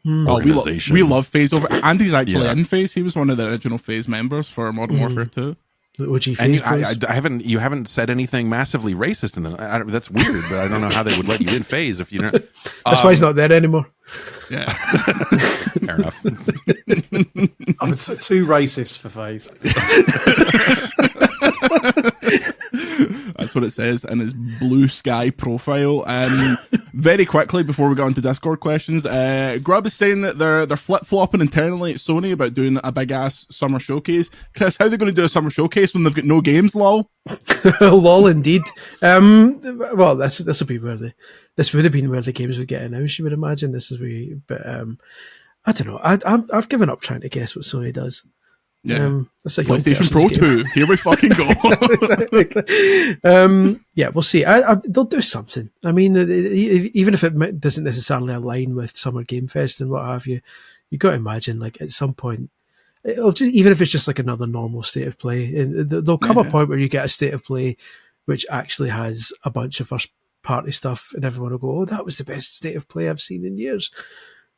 We love FaZe over. Andy's actually in FaZe. He was one of the original FaZe members for Modern Warfare 2. The OG FaZe. You haven't said anything massively racist in them. That's weird, but I don't know how they would let you in FaZe if you know. That's why he's not there anymore. Yeah, fair enough. I'm too racist for FaZe. That's what it says in his blue sky profile. Very quickly before we go on to Discord questions, Grub is saying that they're flip flopping internally at Sony about doing a big ass summer showcase. Chris, how are they going to do a summer showcase when they've got no games? Lol. Lol, indeed. Well, this will be this would have been where the games would get announced. You would imagine this is where, but I don't know. I've given up trying to guess what Sony does. Yeah, that's a PlayStation Pro 2. Here we fucking go. Yeah, we'll see. They'll do something. I mean, even if it doesn't necessarily align with Summer Game Fest and what have you, you got to imagine like at some point, it'll just, even if it's just like another normal state of play, and there'll come a point where you get a state of play which actually has a bunch of first party stuff, and everyone will go, "Oh, that was the best state of play I've seen in years."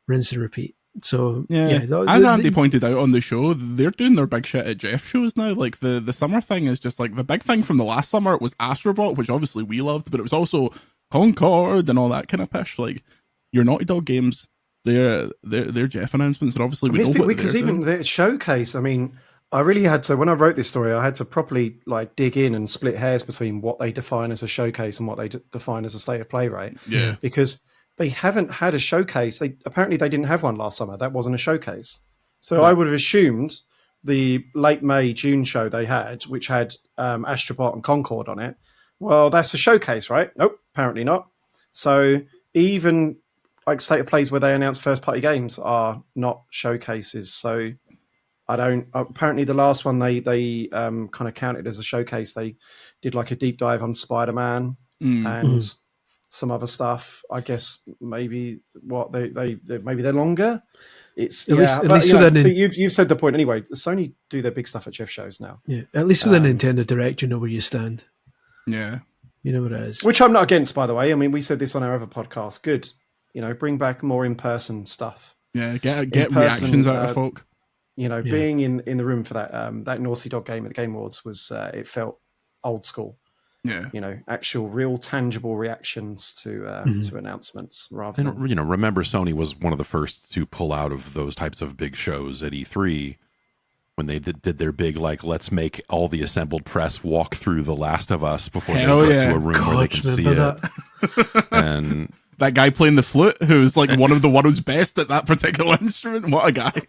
Rinse and repeat. So as Andy pointed out on the show, they're doing their big shit at Jeff shows now. Like the summer thing is just like the big thing from the last summer. It was Astrobot, which obviously we loved, but it was also Concord and all that kind of pish. Like your Naughty Dog games, their Jeff announcements, and obviously because even the showcase. I mean, I really had to, when I wrote this story, I had to properly like dig in and split hairs between what they define as a showcase and what they define as a state of play, right? Yeah, because they haven't had a showcase. Apparently they didn't have one last summer. That wasn't a showcase. So I would have assumed the late May, June show they had, which had Astrobot and Concord on it. Well, that's a showcase, right? Nope, apparently not. So even like state of plays where they announce first party games are not showcases. So I don't. Apparently, the last one they kind of counted as a showcase. They did like a deep dive on Spider-Man and some other stuff. I guess maybe maybe they're longer. It's at least you've said the point anyway. Sony do their big stuff at Jeff shows now. Yeah, at least with a Nintendo Direct, you know where you stand. Yeah, you know what it is. Which I'm not against, by the way. I mean, we said this on our other podcast. Good, bring back more in-person stuff. Yeah, get reactions out of folk. Being in the room for that Naughty Dog game at the Game Awards was it felt old school. Yeah, actual, real, tangible reactions to announcements rather than remember Sony was one of the first to pull out of those types of big shows at E3 when they did their big let's make all the assembled press walk through The Last of Us before they go to a room where they can see it. And that guy playing the flute, who's like one of the world's best at that particular instrument. What a guy!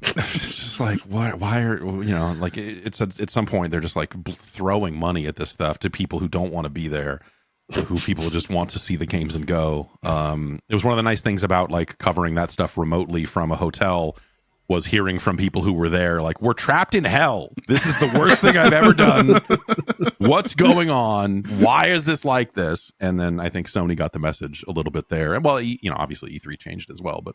It's just like, why are, like it's at some point they're just like throwing money at this stuff to people who don't want to be there, who people just want to see the games and go. It was one of the nice things about like covering that stuff remotely from a hotel, was hearing from people who were there, like, we're trapped in hell. This is the worst thing I've ever done. What's going on? Why is this like this? And then I think Sony got the message a little bit there. And well, obviously E3 changed as well, but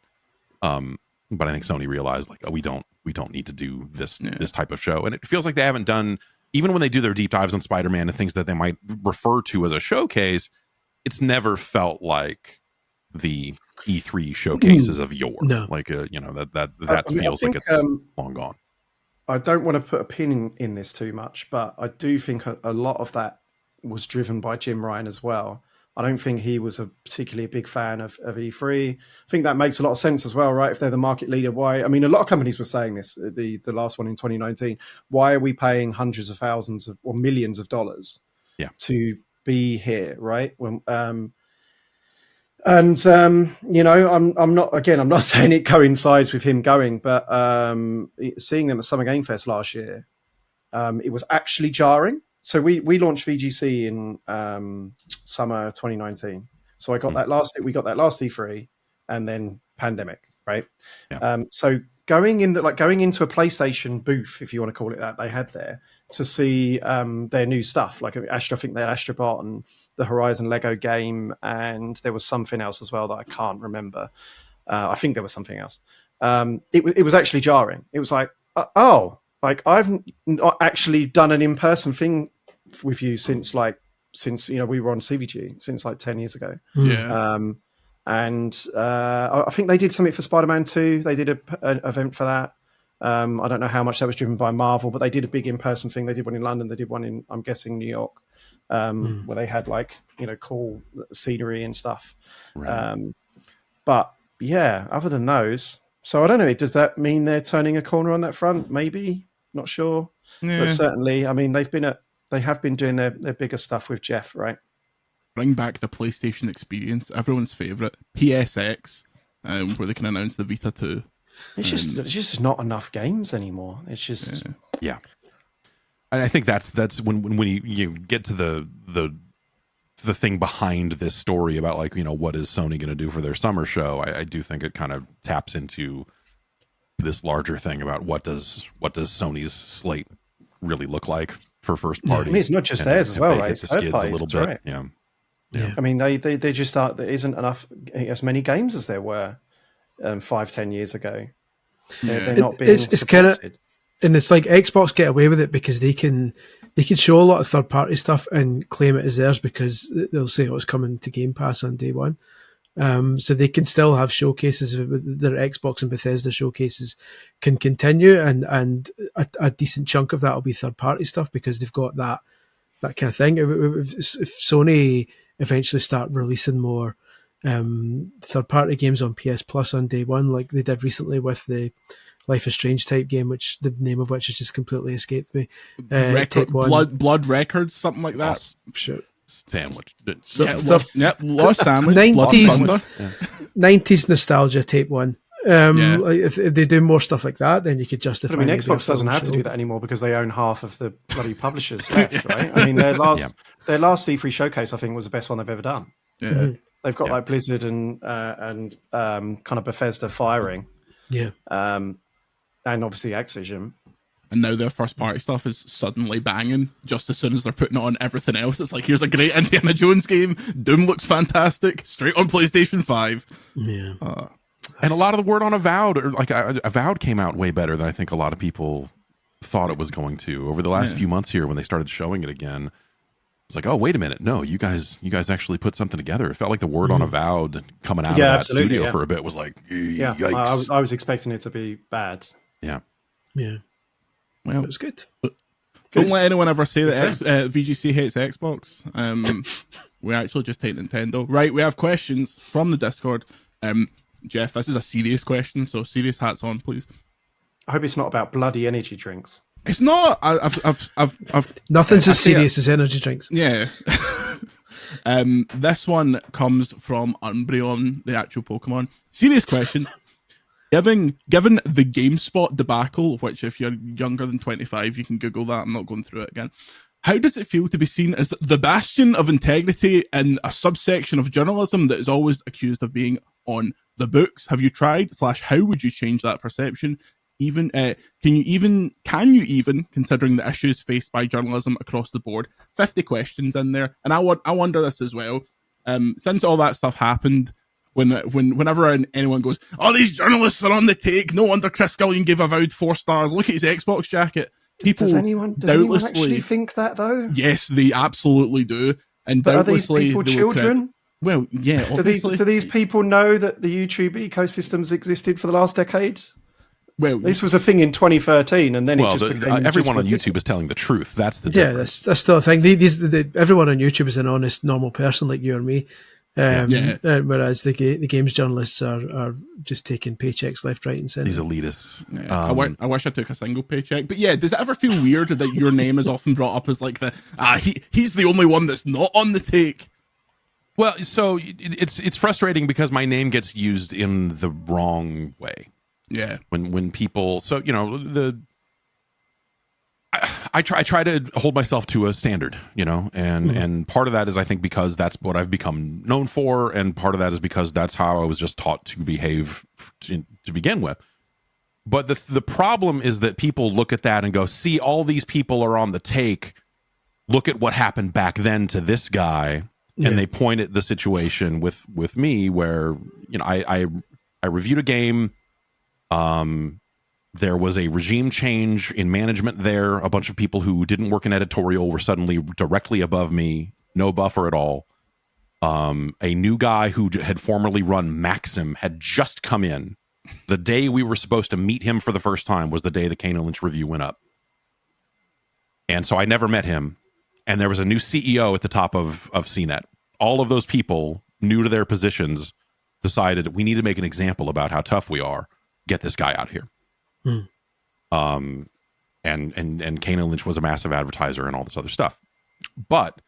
I think Sony realized like, oh, we don't need to do this type of show. And it feels like they haven't done, even when they do their deep dives on Spider-Man and things that they might refer to as a showcase, it's never felt like the E3 showcases of yore. No. Like that feels like it's long gone. I don't want to put a pin in this too much, but I do think a lot of that was driven by Jim Ryan as well. I don't think he was a particularly big fan of E3. I think that makes a lot of sense as well, right? If they're the market leader, why? I mean, a lot of companies were saying this, the last one in 2019. Why are we paying hundreds of thousands or millions of dollars to be here, right? When, I'm not saying it coincides with him going, but seeing them at Summer Game Fest last year, it was actually jarring. So we launched VGC in summer 2019. So we got that last E3, and then pandemic, right? Yeah. So going into a PlayStation booth, if you want to call it that, they had there to see their new stuff. Like I think they had Astrobot and the Horizon Lego game, and there was something else as well that I can't remember. I think there was something else. It was actually jarring. It was like, like I've not actually done an in-person thing with you since we were on CVG since like 10 years ago. Yeah. I think they did something for Spider-Man 2. They did an event for that. I don't know how much that was driven by Marvel, but they did a big in-person thing. They did one in London. They did one in, I'm guessing, New York, where they had like, cool scenery and stuff. Right. But yeah, other than those, so I don't know. Does that mean they're turning a corner on that front? Maybe, not sure. Yeah. But certainly, I mean, they have been doing their bigger stuff with Jeff, right? Bring back the PlayStation experience, everyone's favorite PSX, where they can announce the Vita 2. It's just not enough games anymore. It's just yeah. And I think that's when you get to the thing behind this story about like, what is Sony going to do for their summer show. I do think it kind of taps into this larger thing about what does Sony's slate really look like for first party. I mean, it's not just theirs as well, right? It's the skids a little bit. Right. Yeah. I mean, they just are. There isn't as many games as there were 5-10 years ago. They're not being it's kind of, and it's like Xbox get away with it because they can show a lot of third party stuff and claim it as theirs because they'll say it's coming to Game Pass on day one. So they can still have showcases. Their Xbox and Bethesda showcases can continue, and a decent chunk of that will be third party stuff because they've got that kind of thing. If Sony eventually start releasing more third party games on PS Plus on day one, like they did recently with the Life is Strange type game, which the name of which has just completely escaped me. Blood Records, something like that. Oh, sure. Sandwich. Lost Sandwich. 90s nostalgia tape one. If they do more stuff like that, then you could justify. But I mean, Xbox doesn't have to do that anymore because they own half of the bloody publishers left, right? I mean, their last E3 showcase, I think, was the best one they've ever done. Yeah. Mm-hmm. They've got like Blizzard and kind of Bethesda firing. Yeah. And obviously Activision. And now their first party stuff is suddenly banging just as soon as they're putting on everything else. It's like, here's a great Indiana Jones game. Doom looks fantastic. Straight on PlayStation 5. Yeah. And a lot of the word on Avowed, or like Avowed came out way better than I think a lot of people thought it was going to over the last few months here when they started showing it again. It's like, oh, wait a minute. No, you guys actually put something together. It felt like the word on Avowed coming out of that studio for a bit was like, yikes. I was expecting it to be bad. Yeah. Yeah. Well, it was good. Don't let anyone ever say that VGC hates Xbox. We actually just hate Nintendo. Right, we have questions from the Discord. Jeff, this is a serious question, so serious hats on, please. I hope it's not about bloody energy drinks. It's not. Nothing's as serious as energy drinks. Yeah. This one comes from Umbreon, the actual Pokemon. Serious question. given the GameSpot debacle, which if you're younger than 25, you can Google that. I'm not going through it again. How does it feel to be seen as the bastion of integrity in a subsection of journalism that is always accused of being on the books? Have you tried / how would you change that perception? Even can you even considering the issues faced by journalism across the board? 50 questions in there, and I wonder this as well. Since all that stuff happened, whenever anyone goes, "Oh, these journalists are on the take," no wonder Chris Scullion gave Avowed 4 stars. Look at his Xbox jacket. Does anyone actually think that though? Yes, they absolutely do. And but are these people children? Well, yeah. Do these people know that the YouTube ecosystems existed for the last decade? Well, this was a thing in 2013, and then everyone on YouTube is telling the truth. That's the difference. That's still a thing. Everyone on YouTube is an honest, normal person like you or me. Whereas the games journalists are just taking paychecks left, right, and centre. These elitists. Yeah. I wish I took a single paycheck. But yeah, does it ever feel weird that your name is often brought up as like he's the only one that's not on the take? Well, so it's frustrating because my name gets used in the wrong way. Yeah. When people, so I try to hold myself to a standard, and part of that is I think because that's what I've become known for, and part of that is because that's how I was just taught to behave to begin with. But the problem is that people look at that and go, see, all these people are on the take. Look at what happened back then to this guy, and they point at the situation with me where I reviewed a game. There was a regime change in management there. A bunch of people who didn't work in editorial were suddenly directly above me, no buffer at all. A new guy who had formerly run Maxim had just come in. The day we were supposed to meet him for the first time was the day the Kane and Lynch review went up. And so I never met him. And there was a new CEO at the top of CNET. All of those people, new to their positions, decided we need to make an example about how tough we are. Get this guy out of here. And Kane and Lynch was a massive advertiser and all this other stuff. But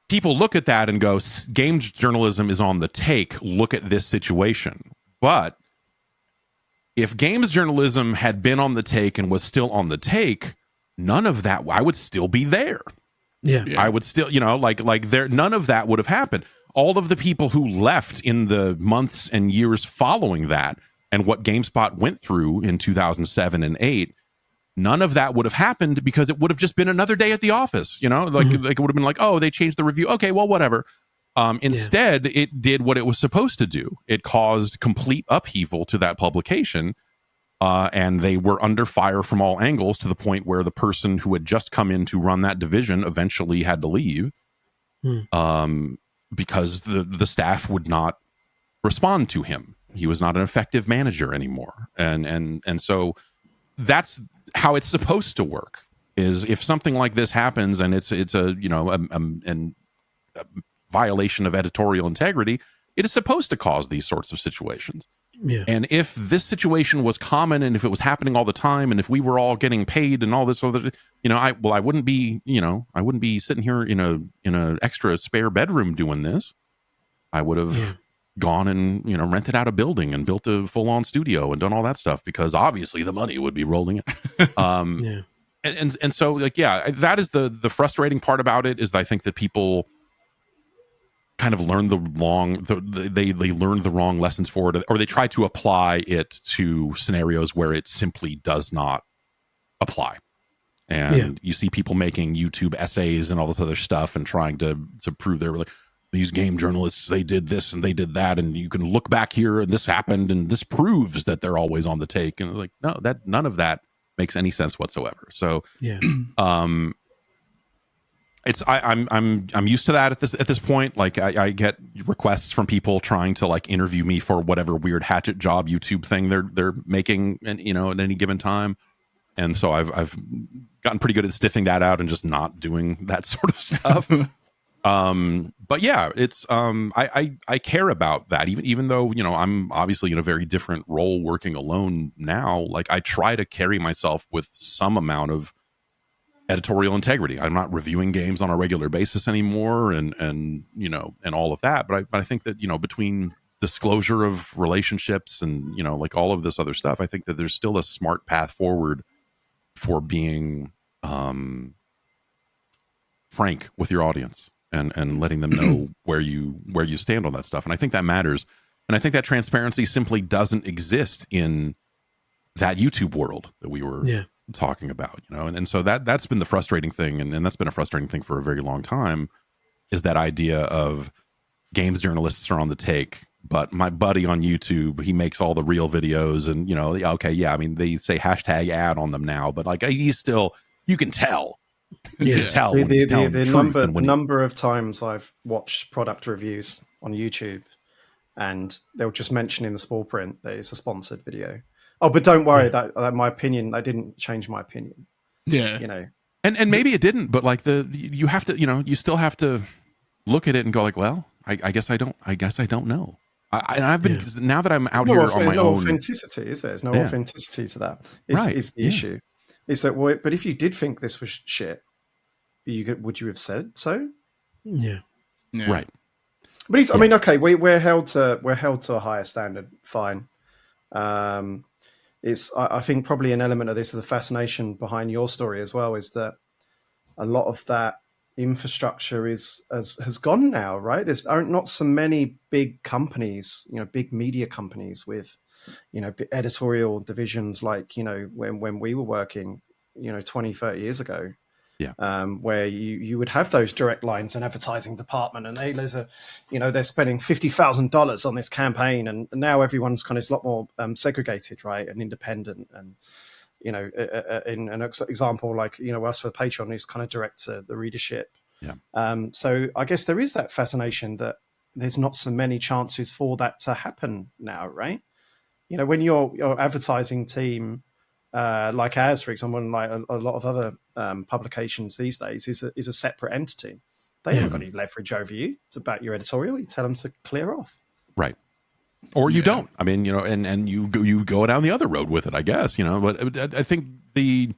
people look at that and go, games journalism is on the take. Look at this situation. But if games journalism had been on the take and was still on the take, none of that, I would still be there. Yeah. I would still, like there, none of that would have happened. All of the people who left in the months and years following that, and what GameSpot went through in 2007 and 8, none of that would have happened because it would have just been another day at the office, like it would have been like, oh, they changed the review. Okay, well, whatever. Instead, it did what it was supposed to do. It caused complete upheaval to that publication, and they were under fire from all angles to the point where the person who had just come in to run that division eventually had to leave because the staff would not respond to him. He was not an effective manager anymore. And so that's how it's supposed to work, is if something like this happens and it's a violation of editorial integrity, it is supposed to cause these sorts of situations. Yeah. And if this situation was common and if it was happening all the time and if we were all getting paid and all this other, I wouldn't be sitting here in a extra spare bedroom doing this. I would have gone and rented out a building and built a full-on studio and done all that stuff because obviously the money would be rolling in. And so that is the frustrating part about it, is I think that people kind of learn they learn the wrong lessons for it, or they try to apply it to scenarios where it simply does not apply. And you see people making YouTube essays and all this other stuff and trying to prove they're like, these game journalists, they did this and they did that, and you can look back here and this happened and this proves that they're always on the take. And like, no, that none of that makes any sense whatsoever. So I'm used to that at this point. Like I get requests from people trying to like interview me for whatever weird hatchet job YouTube thing they're making, and at any given time. And so I've gotten pretty good at sniffing that out and just not doing that sort of stuff. But yeah, it's I care about that, even though I'm obviously in a very different role working alone now. Like I try to carry myself with some amount of editorial integrity. I'm not reviewing games on a regular basis anymore, and all of that. But I think that between disclosure of relationships and, like all of this other stuff, I think that there's still a smart path forward for being frank with your audience and letting them know where you stand on that stuff. And I think that matters. And I think that transparency simply doesn't exist in that YouTube world that we were talking about, and so that's been the frustrating thing. And that's been a frustrating thing for a very long time, is that idea of games journalists are on the take, but my buddy on YouTube, he makes all the real videos and, okay, yeah, I mean, they say hashtag ad on them now, but like he's still, you can tell. You can tell when he's telling the truth. The number of times I've watched product reviews on YouTube and they'll just mention in the small print that it's a sponsored video. Oh, but don't worry, that my opinion, I didn't change my opinion. Yeah. And maybe it didn't, but like you have to, you still have to look at it and go like, well, I guess I don't know. I've been, now that I'm out here on my own. Authenticity, is there? There's no authenticity to that. Is the issue. Is that, but if you did think this was shit, would you have said so? Yeah. Right. But I mean, okay, we're held to a higher standard. Fine. I think probably an element of this, the fascination behind your story as well, is that a lot of that infrastructure has gone now, right? There's not so many big companies, big media companies with, editorial divisions like, when we were working, 20, 30 years ago. Yeah. Where you would have those direct lines and advertising department, and they're spending $50,000 on this campaign, and now everyone's kind of a lot more segregated, right, and independent, and in an example like us for Patreon is kind of direct to the readership. Yeah. So I guess there is that fascination that there's not so many chances for that to happen now, right? When your advertising team. Like ours, for example, and like a lot of other publications these days, is a separate entity. They haven't got any leverage over you to back your editorial. You tell them to clear off, right? Or you don't. I mean, and you go down the other road with it, I guess. But I think there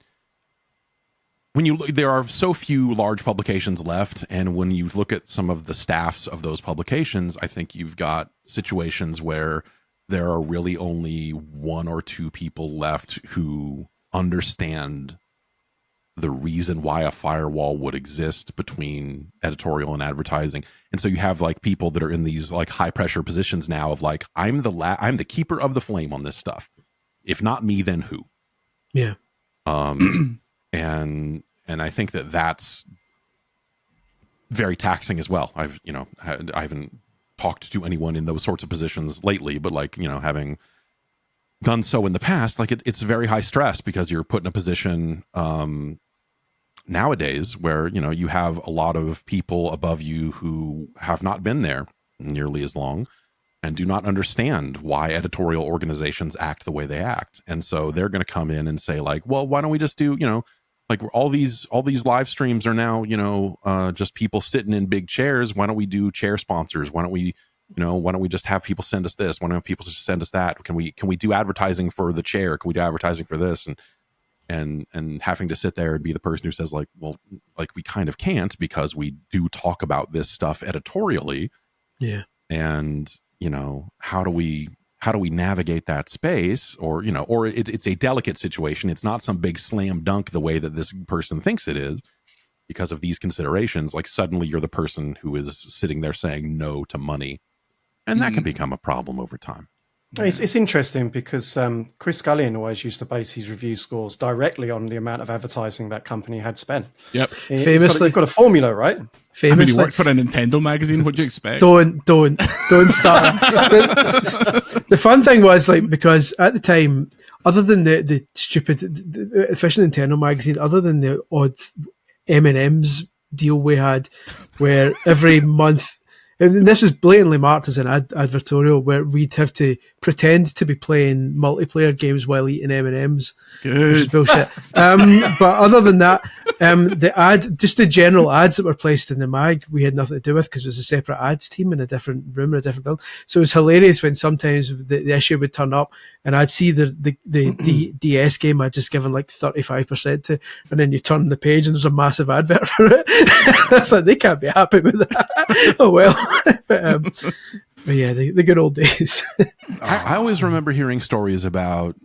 are so few large publications left, and when you look at some of the staffs of those publications, I think you've got situations where there are really only one or two people left who understand the reason why a firewall would exist between editorial and advertising. And so you have like people that are in these like high pressure positions now of like, I'm the keeper of the flame on this stuff. If not me, then who? Yeah. And I think that's very taxing as well. I haven't talked to anyone in those sorts of positions lately, but like, having done so in the past, like it's very high stress because you're put in a position nowadays where, you have a lot of people above you who have not been there nearly as long and do not understand why editorial organizations act the way they act. And so they're going to come in and say like, well, why don't we just do, like all these live streams are now, just people sitting in big chairs. Why don't we do chair sponsors? Why don't we just have people send us this? Why don't people just send us that? Can we do advertising for the chair? Can we do advertising for this? And having to sit there and be the person who says like, well, like we kind of can't because we do talk about this stuff editorially. Yeah. And, how do we navigate that space, or it's a delicate situation. It's not some big slam dunk the way that this person thinks it is because of these considerations. Like suddenly you're the person who is sitting there saying no to money, and that can become a problem over time. It's interesting because Chris Scullion always used to base his review scores directly on the amount of advertising that company had spent. Yep. Famously, you've got a formula, right? Famously, I mean, he worked for a Nintendo magazine. What do you expect? Don't start. The fun thing was like, because at the time, other than the stupid official Nintendo magazine, other than the odd M&M's deal we had, where every month. And this was blatantly marked as an advertorial where we'd have to pretend to be playing multiplayer games while eating M&Ms. Good. Which is bullshit. But other than that, just the general ads that were placed in the mag, we had nothing to do with because it was a separate ads team in a different room in a different building. So it was hilarious when sometimes the issue would turn up and I'd see the DS game I'd just given like 35% to, and then you turn the page and there's a massive advert for it. It's like, they can't be happy with that. Oh well. But yeah, the good old days. I always remember hearing stories about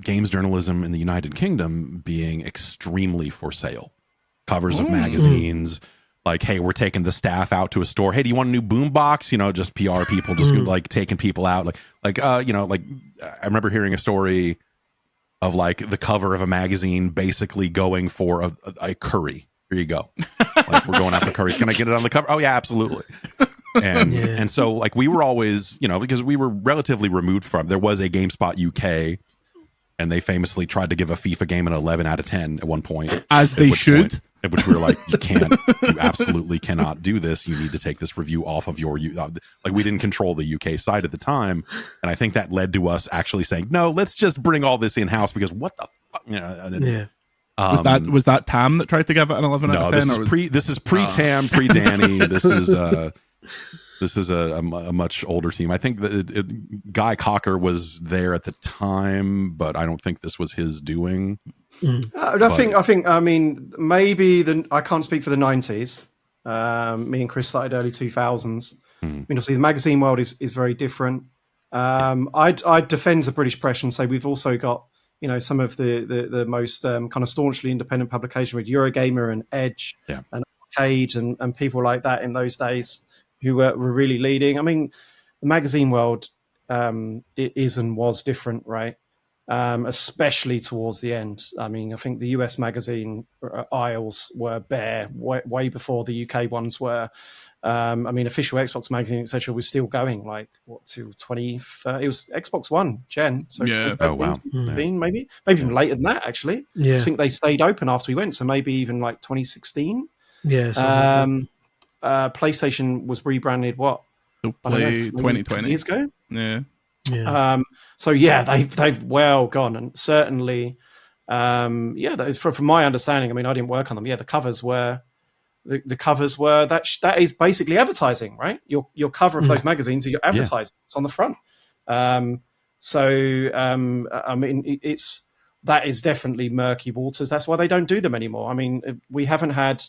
games journalism in the United Kingdom being extremely for sale. Covers of magazines, like, hey, we're taking the staff out to a store. Hey, do you want a new boombox? You know, just PR people, just like taking people out. Like I remember hearing a story of like the cover of a magazine basically going for a curry. Here you go. Like, we're going after curry. Can I get it on the cover? Oh yeah, absolutely. And so like we were always, because we were relatively removed from, there was a GameSpot UK, and they famously tried to give a FIFA game an 11 out of 10 at one point. As they should. At which we were like, you absolutely cannot do this. You need to take this review off of your, like, we didn't control the UK side at the time. And I think that led to us actually saying, no, let's just bring all this in-house, because what the fuck, was that Tam that tried to give it an 11 out of 10? This is pre-Tam, pre-Danny. This is a much older team. I think that Guy Cocker was there at the time, but I don't think this was his doing. I mean, maybe I can't speak for the 90s. Me and Chris started early 2000s. I mean, obviously the magazine world is very different. I'd defend the British press and say we've also got, some of the most kind of staunchly independent publication with Eurogamer and Edge and Arcade and people like that in those days who were really leading. I mean, the magazine world it is and was different, right? Especially towards the end. I mean, I think the US magazine aisles were bare way before the UK ones were. I mean, official Xbox magazine, etc., was still going like to 20. It was Xbox One gen. So 13, oh wow, 15, maybe even later than that. Actually, I think they stayed open after we went, so maybe even like 2016. PlayStation was rebranded 2020 years ago. Yeah. They've well gone, and certainly, from my understanding, I mean, I didn't work on them. Yeah, the covers were that is basically advertising, right? Your cover of those magazines are your advertising. It's on the front. I mean, that is definitely murky waters. That's why they don't do them anymore. I mean, we haven't had.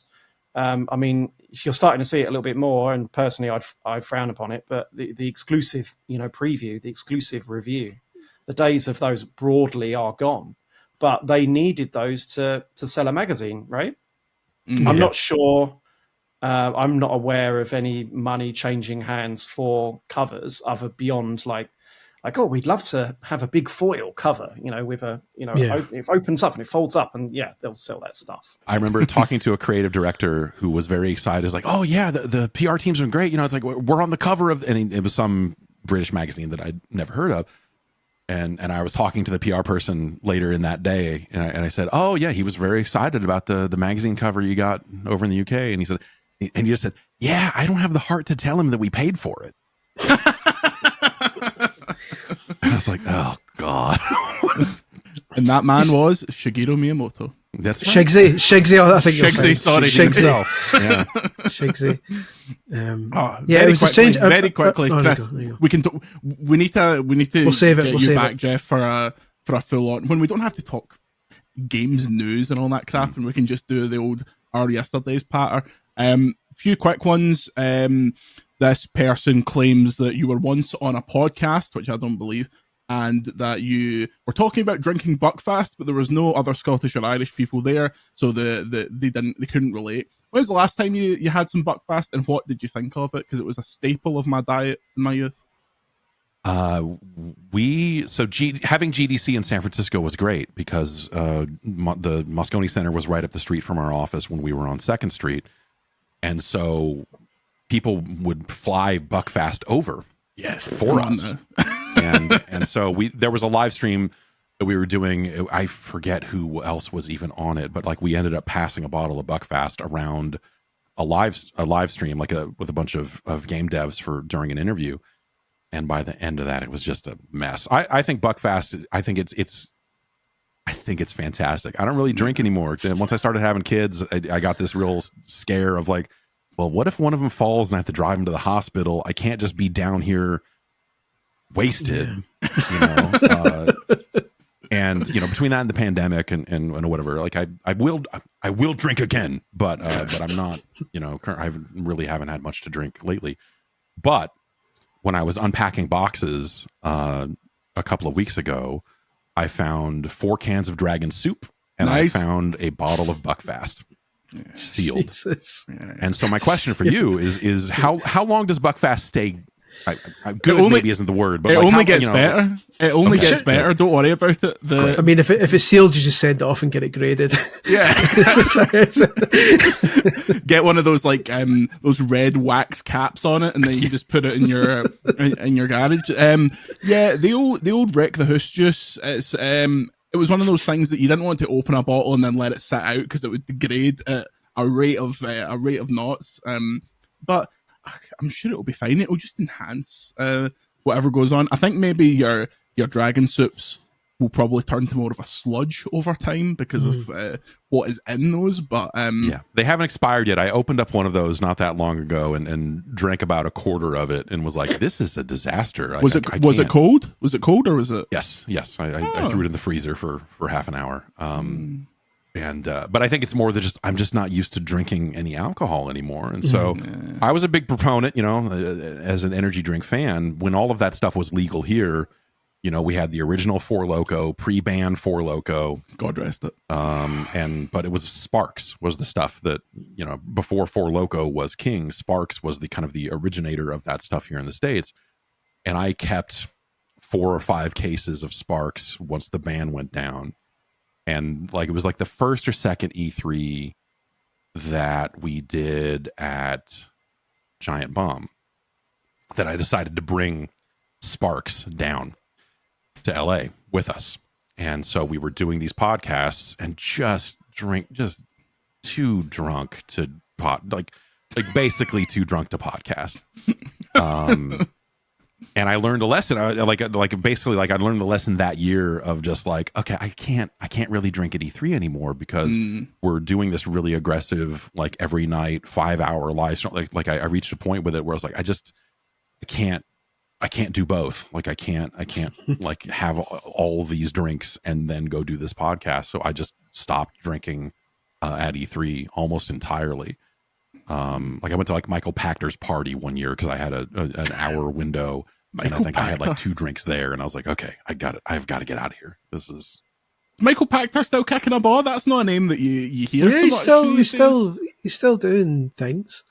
I mean, you're starting to see it a little bit more, and personally, I'd frown upon it. But the exclusive, preview, the exclusive review, the days of those broadly are gone. But they needed those to sell a magazine, right? I'm not sure. I'm not aware of any money changing hands for covers other beyond like, oh, we'd love to have a big foil cover, with it opens up and it folds up, and they'll sell that stuff. I remember talking to a creative director who was very excited. It's like, oh yeah, the PR team's been great. It's like, we're on the cover of, and it was some British magazine that I'd never heard of. And I was talking to the PR person later in that day, and I said, oh yeah, he was very excited about the magazine cover you got over in the UK. And he said, and he just said, yeah, I don't have the heart to tell him that we paid for it. I was like, oh God. And that man was Shigeru Miyamoto. That's right. Shigsy, I think. Shigsy, sorry. Shigsy. Yeah. Shigsy. It was a change. Very quickly, Chris. We can. We need to. We'll save it. Get we'll you save back, it. Jeff, for a full on, when we don't have to talk games news and all that crap, and we can just do the old our yesterday's patter. Few quick ones. This person claims that you were once on a podcast, which I don't believe, and that you were talking about drinking Buckfast, but there was no other Scottish or Irish people there, so they couldn't relate. When was the last time you had some Buckfast, and what did you think of it? Because it was a staple of my diet in my youth. Having GDC in San Francisco was great because the Moscone Center was right up the street from our office when we were on 2nd Street, and so people would fly Buckfast over for us. and so there was a live stream that we were doing. I forget who else was even on it, but like we ended up passing a bottle of Buckfast around a live stream, like with a bunch of game devs during an interview. And by the end of that, it was just a mess. I think Buckfast, I think it's fantastic. I don't really drink anymore. Once I started having kids, I got this real scare of like, well, what if one of them falls and I have to drive them to the hospital? I can't just be down here wasted, and between that and the pandemic and whatever, like I will drink again, but I'm not, I really haven't had much to drink lately. But when I was unpacking boxes a couple of weeks ago, I found 4 cans of dragon soup, and Nice. I found a bottle of Buckfast sealed. Jesus. And so my question for you is how long does Buckfast stay? Good only- maybe isn't the word, but It like only how, gets better. It only Okay. gets better. Don't worry about it. I mean, if it's sealed, you just send it off and get it graded. Yeah, get one of those like those red wax caps on it, and then you just put it in your in your garage. Yeah, the old Wreck the House juice. It was one of those things that you didn't want to open a bottle and then let it sit out because it would degrade at a rate of knots. But I'm sure it'll be fine. It'll just enhance whatever goes on. I think maybe your dragon soups will probably turn to more of a sludge over time because of what is in those. But yeah, they haven't expired yet. I opened up one of those not that long ago and drank about a quarter of it and was like, "This is a disaster." Was it cold? Was it cold or was it? Yes. I threw it in the freezer for half an hour. And but I think it's more that I'm just not used to drinking any alcohol anymore, and so I was a big proponent, as an energy drink fan when all of that stuff was legal here. We had the original Four Loko, pre-ban Four Loko, God rest it. But it was Sparks was the stuff that before Four Loko was king. Sparks was the kind of the originator of that stuff here in the States, and I kept 4 or 5 cases of Sparks once the ban went down. And like it was like the first or second E3 that we did at Giant Bomb that I decided to bring Sparks down to LA with us. And so we were doing these podcasts and just too drunk to like basically too drunk to podcast. And I learned a lesson. I learned the lesson that year of just like, okay, I can't really drink at E3 anymore because we're doing this really aggressive, like every night, 5-hour live stream. Like I reached a point with it where I was like, I can't do both. Like I can't like have all these drinks and then go do this podcast. So I just stopped drinking at E3 almost entirely. Like I went to like Michael Pachter's party one year because I had an hour window, and I think I had like 2 drinks there, and I was like, okay, I've got to get out of here. This is Michael Pachter still kicking a ball. That's not a name that you hear. Yeah, so much he's still doing things.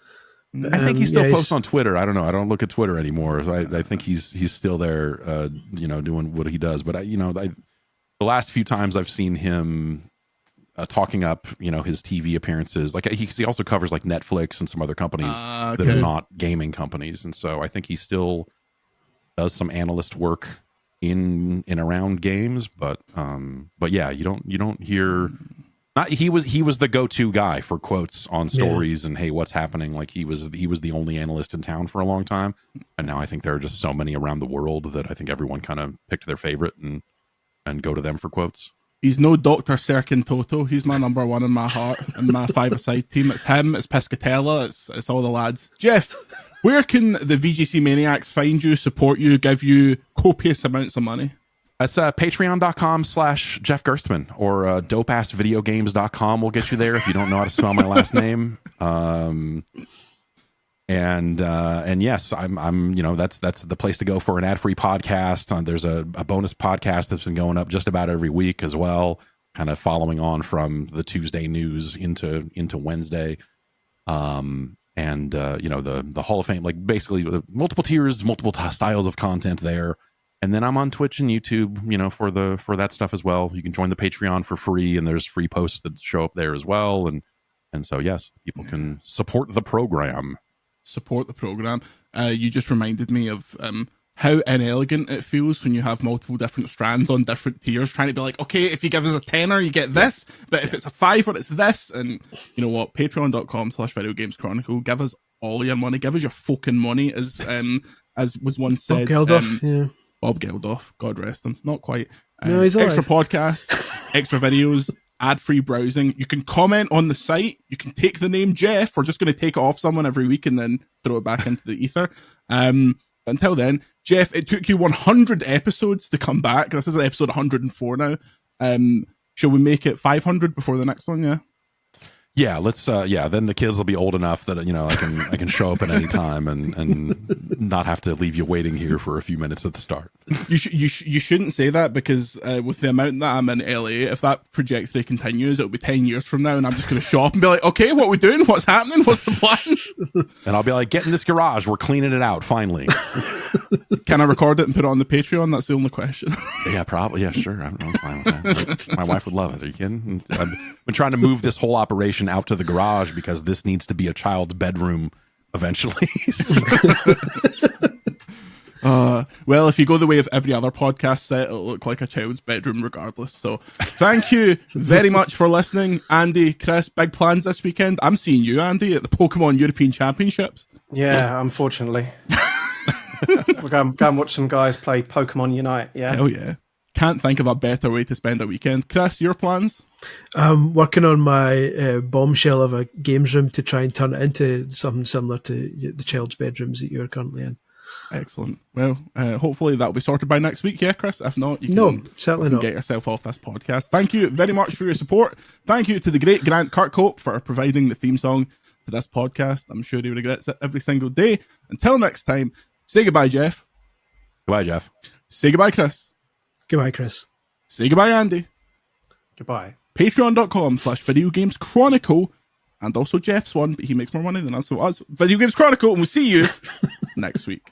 I think he still posts on Twitter. I don't know. I don't look at Twitter anymore. So I think he's still there, doing what he does. But the last few times I've seen him talking up, his TV appearances, like he also covers like Netflix and some other companies that are not gaming companies, and so I think he still does some analyst work in and around games. But yeah, you don't hear. Not he was the go-to guy for quotes on stories and hey, what's happening? Like he was the only analyst in town for a long time, and now I think there are just so many around the world that I think everyone kind of picked their favorite and go to them for quotes. He's no Dr. Serkin Toto. He's my number one in my heart and my 5-a-side team. It's him, it's Piscatella, it's all the lads. Jeff, where can the VGC Maniacs find you, support you, give you copious amounts of money? That's patreon.com/Jeff Gerstmann or dopeassvideogames.com will get you there if you don't know how to spell my last name. And yes, I'm that's the place to go for an ad-free podcast. There's a bonus podcast that's been going up just about every week as well, kind of following on from the Tuesday news into Wednesday. The Hall of Fame, like basically multiple tiers, multiple styles of content there. And then I'm on Twitch and YouTube, for that stuff as well. You can join the Patreon for free, and there's free posts that show up there as well. And so yes, people can support the program. Support the program. You just reminded me of how inelegant it feels when you have multiple different strands on different tiers, trying to be like, okay, if you give us a tenner, you get this, but if it's a $5, it's this. And you know what? Patreon.com/Video Games Chronicle. Give us all your money. Give us your fucking money, as was once said. Bob Geldof, Bob Geldof, God rest him. Not quite. No, he's extra alive. Podcasts, extra videos, ad-free browsing. You can comment on the site. You can take the name Jeff. We're just going to take it off someone every week and then throw it back into the ether. Until then, Jeff, it took you 100 episodes to come back. This is episode 104 now. Shall we make it 500 before the next one? Yeah. Yeah, let's. Then the kids will be old enough that I can show up at any time and not have to leave you waiting here for a few minutes at the start. You shouldn't say that, because with the amount that I'm in LA, if that trajectory continues, it'll be 10 years from now, and I'm just going to show up and be like, okay, what are we doing? What's happening? What's the plan? And I'll be like, get in this garage. We're cleaning it out finally. Can I record it and put it on the Patreon? That's the only question. Yeah, probably. Yeah, sure. I'm fine with that. My wife would love it. Are you kidding? I've been trying to move this whole operation out to the garage because this needs to be a child's bedroom eventually. Well, if you go the way of every other podcast set, it'll look like a child's bedroom regardless. So thank you very much for listening. Andy, Chris, big plans this weekend. I'm seeing you, Andy, at the Pokemon European Championships. Yeah, unfortunately. We'll go and watch some guys play Pokemon Unite. Yeah. Hell yeah. Can't think of a better way to spend a weekend. Chris, your plans? I'm working on my bombshell of a games room to try and turn it into something similar to the child's bedrooms that you're currently in. Excellent. Well, hopefully that'll be sorted by next week. Yeah, Chris? If not, certainly not. Get yourself off this podcast. Thank you very much for your support. Thank you to the great Grant Kirkhope for providing the theme song to this podcast. I'm sure he regrets it every single day. Until next time, say goodbye, Jeff. Goodbye, Jeff. Say goodbye, Chris. Goodbye, Chris. Say goodbye, Andy. Goodbye. Patreon.com/Video Games Chronicle, and also Jeff's one, but he makes more money than us, so us. Video Games Chronicle, and we'll see you next week.